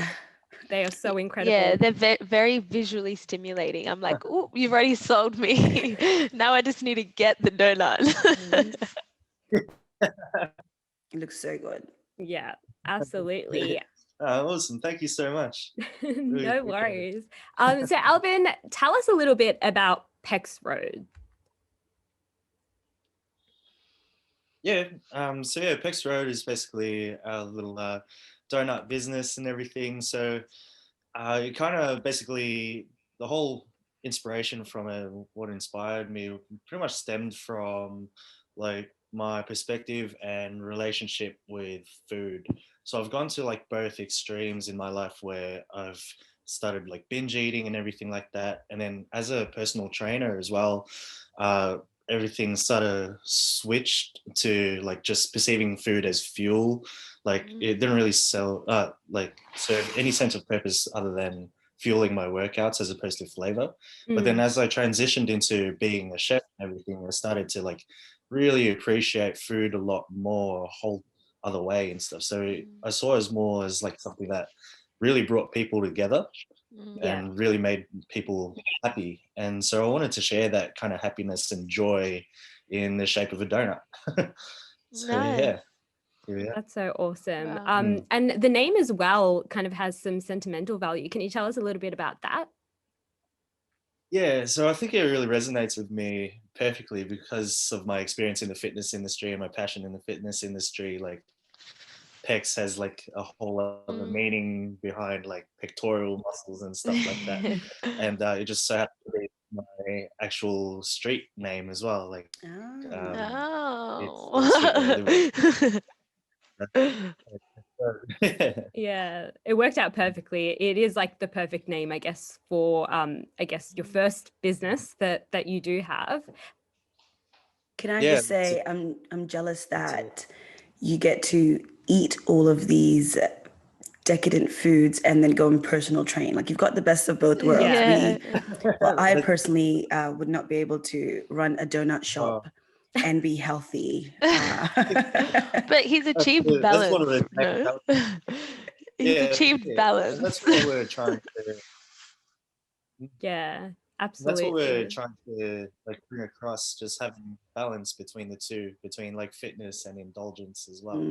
They are so incredible. Yeah, they're very visually stimulating. I'm like, oh, you've already sold me. Now I just need to get the donut. It looks so good. Yeah, absolutely. Awesome. Thank you so much. Really no worries. So Albin, tell us a little bit about Peck's Road. Yeah. Peck's Road is basically our little donut business and everything. So it kind of basically, the whole inspiration from it, what inspired me pretty much stemmed from like my perspective and relationship with food. So I've gone to like both extremes in my life where I've started like binge eating and everything like that. And then as a personal trainer as well, everything sort of switched to like just perceiving food as fuel. Like it didn't really serve any sense of purpose other than fueling my workouts as opposed to flavor. But then as I transitioned into being a chef and everything, I started to like really appreciate food a lot more, a whole other way and stuff. So I saw it as more as like something that really brought people together and really made people happy. And so I wanted to share that kind of happiness and joy in the shape of a donut. Nice. Yeah. That's so awesome. Wow. And the name as well kind of has some sentimental value. Can you tell us a little bit about that? Yeah, so I think it really resonates with me perfectly because of my experience in the fitness industry and my passion in the fitness industry. Like pecs has like a whole lot of meaning behind like pectoral muscles and stuff like that. And it just so happened to be my actual street name as well. Like it's the street that I live in. Yeah, it worked out perfectly. It is like the perfect name, I guess, for your first business that you do have. Can I just say I'm jealous that you get to eat all of these decadent foods and then go and personal train. Like you've got the best of both worlds. Yeah. I personally would not be able to run a donut shop and be healthy. But he's achieved balance. That's one of the He's achieved balance. That's what we're trying to. Yeah, absolutely. That's what we're trying to like bring across, just having balance between the two, between like fitness and indulgence as well.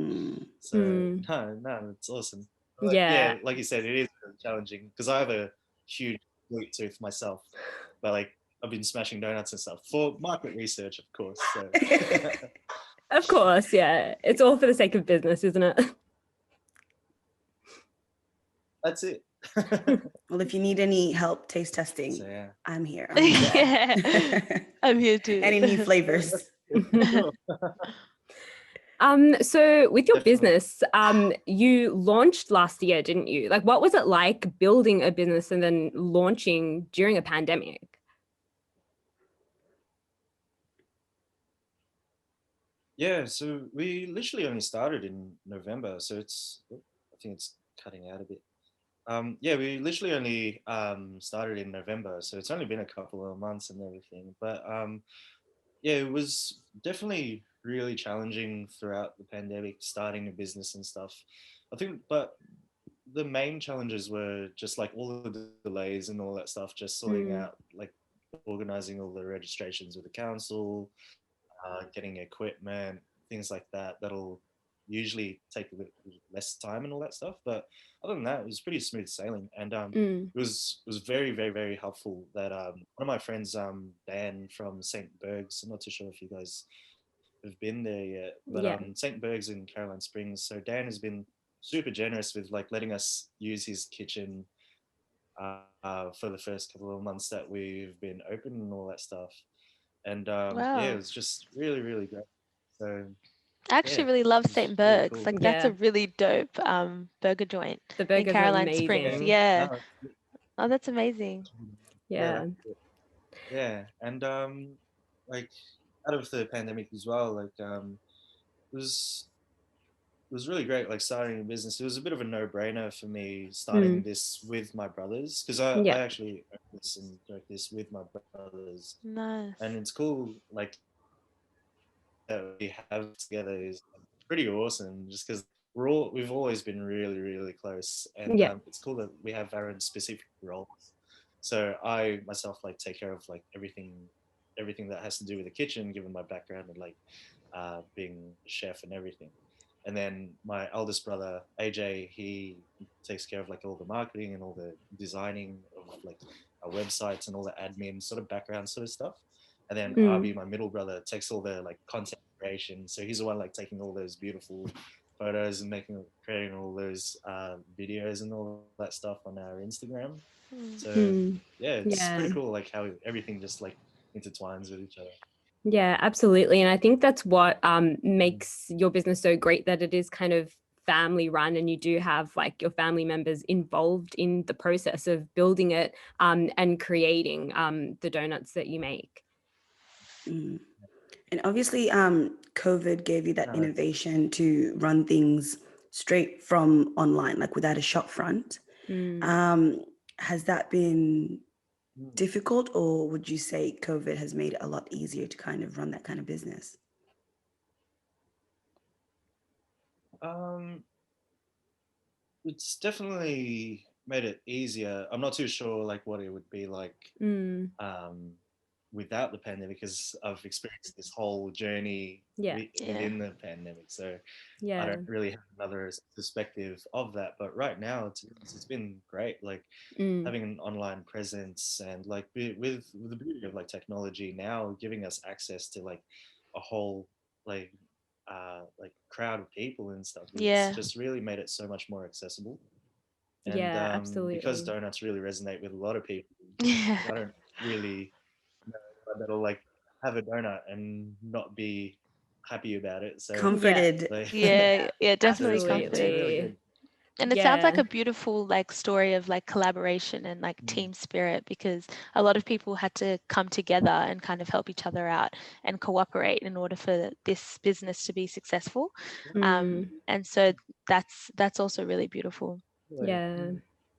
So no, it's awesome. Yeah, like you said, it is really challenging because I have a huge sweet tooth myself, but like I've been smashing donuts and stuff for market research, of course. So. Of course, yeah. It's all for the sake of business, isn't it? That's it. Well, if you need any help taste testing, So, I'm here. I'm here too. Any new flavors? So with your business, you launched last year, didn't you? Like, what was it like building a business and then launching during a pandemic? Yeah, so we literally only started in November, so I think it's cutting out a bit. We literally only started in November, so it's only been a couple of months and everything. But it was definitely really challenging throughout the pandemic, starting a business and stuff. I think, but the main challenges were just like all the delays and all that stuff, just sorting out, like organizing all the registrations with the council, getting equipment, things like that. That'll usually take a bit less time and all that stuff. But other than that, it was pretty smooth sailing, and it was very, very, very helpful that one of my friends, Dan from St. Berg's, I'm not too sure if you guys have been there yet, but St. Berg's in Caroline Springs. So Dan has been super generous with like letting us use his kitchen for the first couple of months that we've been open and all that stuff. And yeah, it was just really, really great. So I actually really love St. really Berg's. cool. Like that's a really dope burger joint The in burgers are Caroline Springs. amazing. Yeah. No, Oh, that's amazing. Yeah. Yeah, and like out of the pandemic as well, like was it was really great, like starting a business. It was a bit of a no-brainer for me starting this with my brothers, because I actually own this and direct this with my brothers. Nice. And it's cool, like that we have together is pretty awesome, just because we've always been really, really close, and it's cool that we have our own specific roles. So I myself like take care of like everything that has to do with the kitchen, given my background and like being a chef and everything. And then my eldest brother AJ, he takes care of like all the marketing and all the designing of like our websites and all the admin sort of background sort of stuff. And then Arby, my middle brother, takes all the like content creation. So he's the one like taking all those beautiful photos and creating all those videos and all that stuff on our Instagram. So yeah, it's pretty cool like how everything just like intertwines with each other. Yeah, absolutely. And I think that's what makes your business so great, that it is kind of family run, and you do have like your family members involved in the process of building it and creating the donuts that you make. And obviously, COVID gave you that innovation to run things straight from online, like without a shop front. Has that been difficult, or would you say COVID has made it a lot easier to kind of run that kind of business? It's definitely made it easier. I'm not too sure like what it would be like without the pandemic, because I've experienced this whole journey within the pandemic. So I don't really have another perspective of that. But right now, it's been great. Like having an online presence and like with the beauty of like technology now giving us access to like a whole like crowd of people and stuff. It's just really made it so much more accessible. And absolutely. because donuts really resonate with a lot of people, I don't really know that'll like have a donut and not be happy about it. So comforted. Definitely comforted. It's been really good. And it sounds like a beautiful like story of like collaboration and like team spirit, because a lot of people had to come together and kind of help each other out and cooperate in order for this business to be successful. And so that's also really beautiful.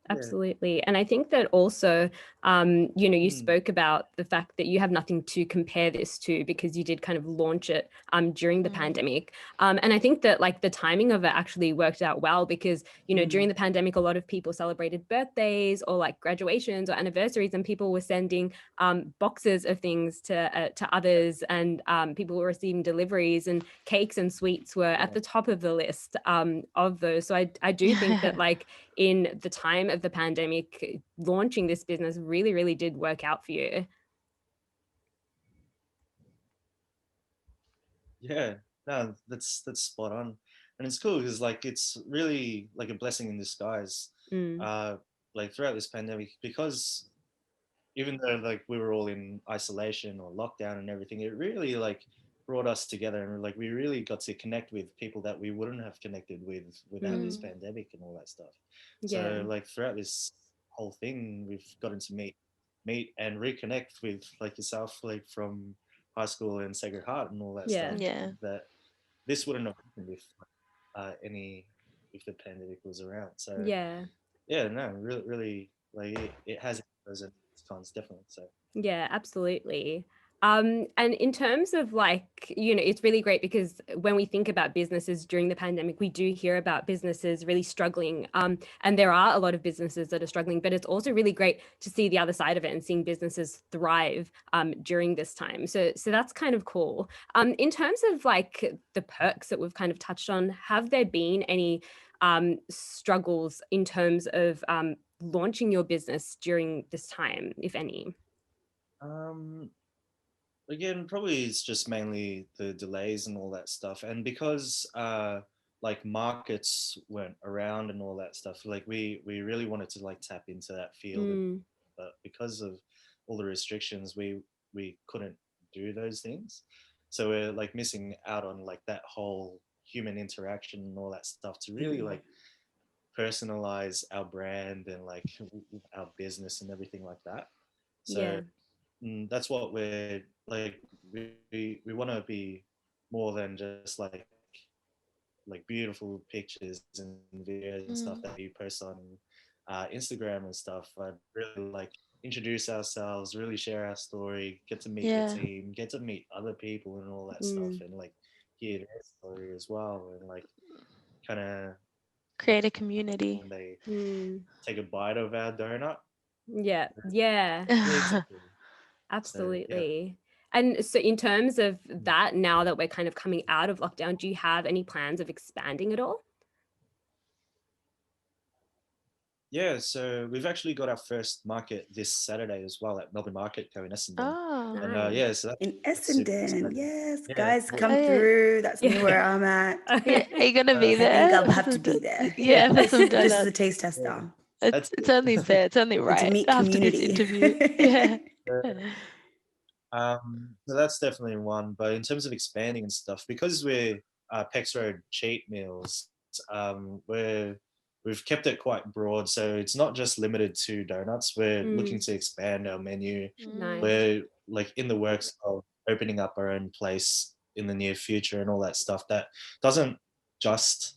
Absolutely. And I think that also, you spoke about the fact that you have nothing to compare this to because you did kind of launch it during the pandemic. And I think that like the timing of it actually worked out well because, during the pandemic, a lot of people celebrated birthdays or like graduations or anniversaries, and people were sending boxes of things to others, and people were receiving deliveries, and cakes and sweets were at the top of the list of those. So I do think that like in the time of the pandemic, launching this business really, really did work out for you. Yeah, no, that's spot on. And it's cool because like it's really like a blessing in disguise. Like throughout this pandemic, because even though like we were all in isolation or lockdown and everything, it really like brought us together, and like we really got to connect with people that we wouldn't have connected with without this pandemic and all that stuff. So like throughout this whole thing, we've gotten to meet and reconnect with like yourself, like from high school and Sacred Heart and all that stuff. That this wouldn't have happened if the pandemic was around. So no, really like it has pros and cons, definitely. So yeah, absolutely. And in terms of like, it's really great because when we think about businesses during the pandemic, we do hear about businesses really struggling. And there are a lot of businesses that are struggling, but it's also really great to see the other side of it and seeing businesses thrive during this time. So that's kind of cool. In terms of like the perks that we've kind of touched on, have there been any struggles in terms of launching your business during this time, if any? Again, probably it's just mainly the delays and all that stuff. And because like markets weren't around and all that stuff, like we really wanted to like tap into that field, but because of all the restrictions, we couldn't do those things. So we're like missing out on like that whole human interaction and all that stuff to really like personalize our brand and like our business and everything like that. So that's what we're like. We want to be more than just like beautiful pictures and videos and stuff that you post on Instagram and stuff. I'd really like introduce ourselves, really share our story, get to meet the team, get to meet other people and all that stuff, and like hear their story as well, and like kind of create a community. when they take a bite of our donut. Yeah. Exactly. Absolutely. So, and so in terms of that, now that we're kind of coming out of lockdown, do you have any plans of expanding at all? Yeah, so we've actually got our first market this Saturday as well at Melbourne Market Co in Essendon. Oh, and nice. so in Essendon, yes, yeah. guys, come through. That's me where I'm at. Yeah. Are you gonna be there? I think I'll have to be there. Yeah, for some donuts. Just as a taste tester. It's only fair. It's only right. To meet After this interview. Yeah. So that's definitely one. But in terms of expanding and stuff, because we're Pex Road cheat meals, we've kept it quite broad. So it's not just limited to donuts. We're looking to expand our menu. Nice. We're like in the works of opening up our own place in the near future and all that stuff that doesn't just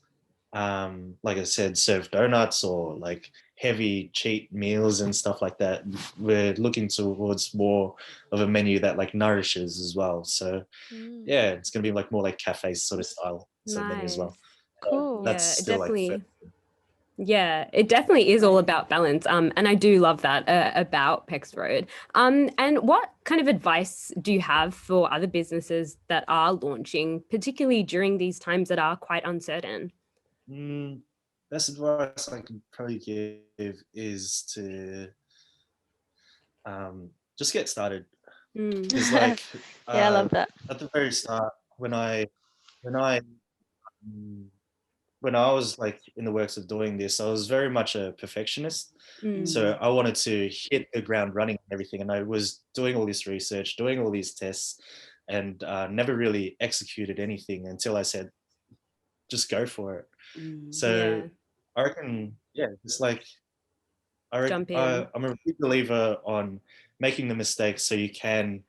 like I said, serve donuts or like heavy cheat meals and stuff like that. We're looking towards more of a menu that like nourishes as well. So yeah, it's gonna be like more like cafe sort of style menu as well. Cool. That's still definitely. Yeah, it definitely is all about balance. And I do love that about Pex Road. And what kind of advice do you have for other businesses that are launching, particularly during these times that are quite uncertain? Best advice I can probably give is to just get started. It's like I love that. At the very start, when I was like in the works of doing this, I was very much a perfectionist. So I wanted to hit the ground running and everything, and I was doing all this research, doing all these tests, and never really executed anything until I said, just go for it. So I reckon, it's like Jump in. I'm a big believer on making the mistakes so you can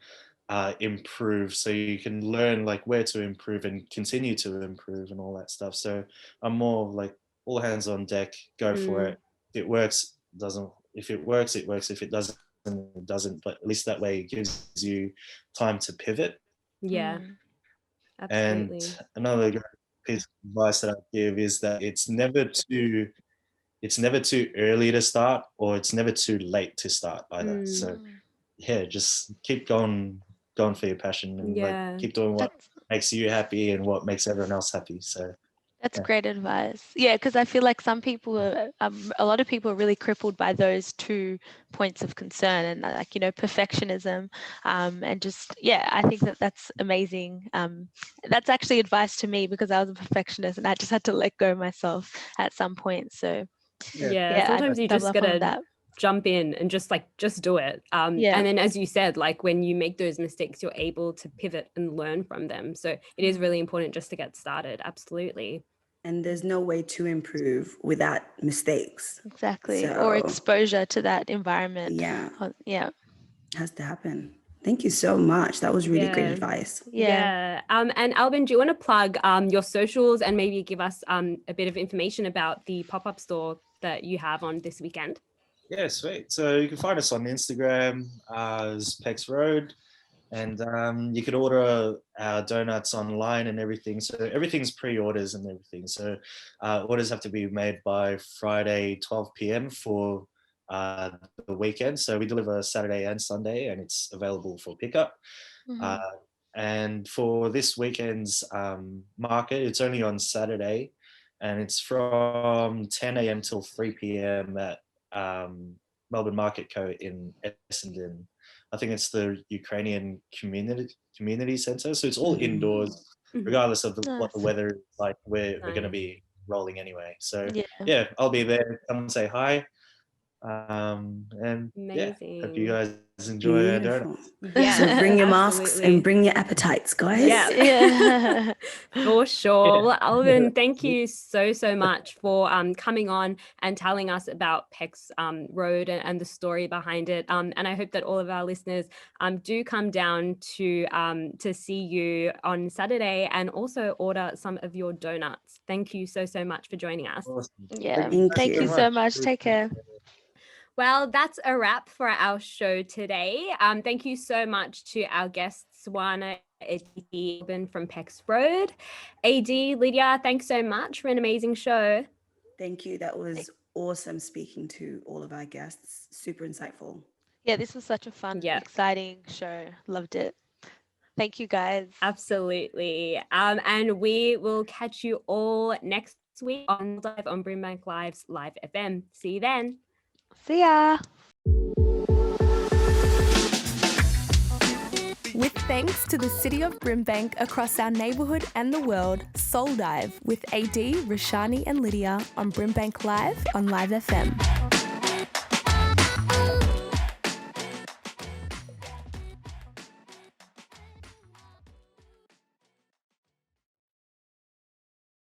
improve, so you can learn like where to improve and continue to improve and all that stuff. So I'm more like all hands on deck, go for it. If it works, if it works, it works. If it doesn't, it doesn't. But at least that way it gives you time to pivot. Yeah, absolutely. And another piece of advice that I give is that it's never too early to start, or it's never too late to start either. So yeah, just keep going for your passion, and like keep doing what makes you happy and what makes everyone else happy. So that's great advice. Yeah, because I feel like some people a lot of people are really crippled by those 2 points of concern, and like, perfectionism, and just, I think that's amazing. That's actually advice to me, because I was a perfectionist and I just had to let go myself at some point. So sometimes you just gotta jump in and just do it. And then, as you said, like when you make those mistakes, you're able to pivot and learn from them. So it is really important just to get started. Absolutely. And there's no way to improve without mistakes. Exactly. Or exposure to that environment. Yeah. Yeah. It has to happen. Thank you so much. That was really great advice. Yeah. And Albin, do you want to plug your socials and maybe give us a bit of information about the pop-up store that you have on this weekend? Yeah, sweet. So you can find us on Instagram as Pex Road. And you could order our donuts online and everything. So everything's pre-orders and everything. So orders have to be made by Friday 12 p.m. for the weekend. So we deliver Saturday and Sunday, and it's available for pickup. And for this weekend's market, it's only on Saturday, and it's from 10 a.m. till 3 p.m. at Melbourne Market Co. in Essendon. I think it's the Ukrainian community centre. So it's all indoors, regardless of what the weather is like. We're going to be rolling anyway. So yeah, I'll be there. Come say hi. And yeah, hope you guys enjoy our donuts. Yeah, so bring your masks and bring your appetites, guys. Yeah. For sure. Well, Alvin, thank you so much for coming on and telling us about Peck's Road and the story behind it. And I hope that all of our listeners do come down to see you on Saturday and also order some of your donuts. Thank you so much for joining us. Awesome. Yeah, thank you so much. Take care. Well, that's a wrap for our show today. Thank you so much to our guests, Swana from Peck's Road. AD, Lydia, thanks so much for an amazing show. Thank you. That was awesome speaking to all of our guests. Super insightful. Yeah, this was such a fun, exciting show. Loved it. Thank you, guys. Absolutely. And we will catch you all next week on BRIMBANK Live's Live FM. See you then. See ya. With thanks to the City of Brimbank across our neighbourhood and the world, Soul Dive with AD, Roshani and Lydia on BRIMBANK Live on Live FM.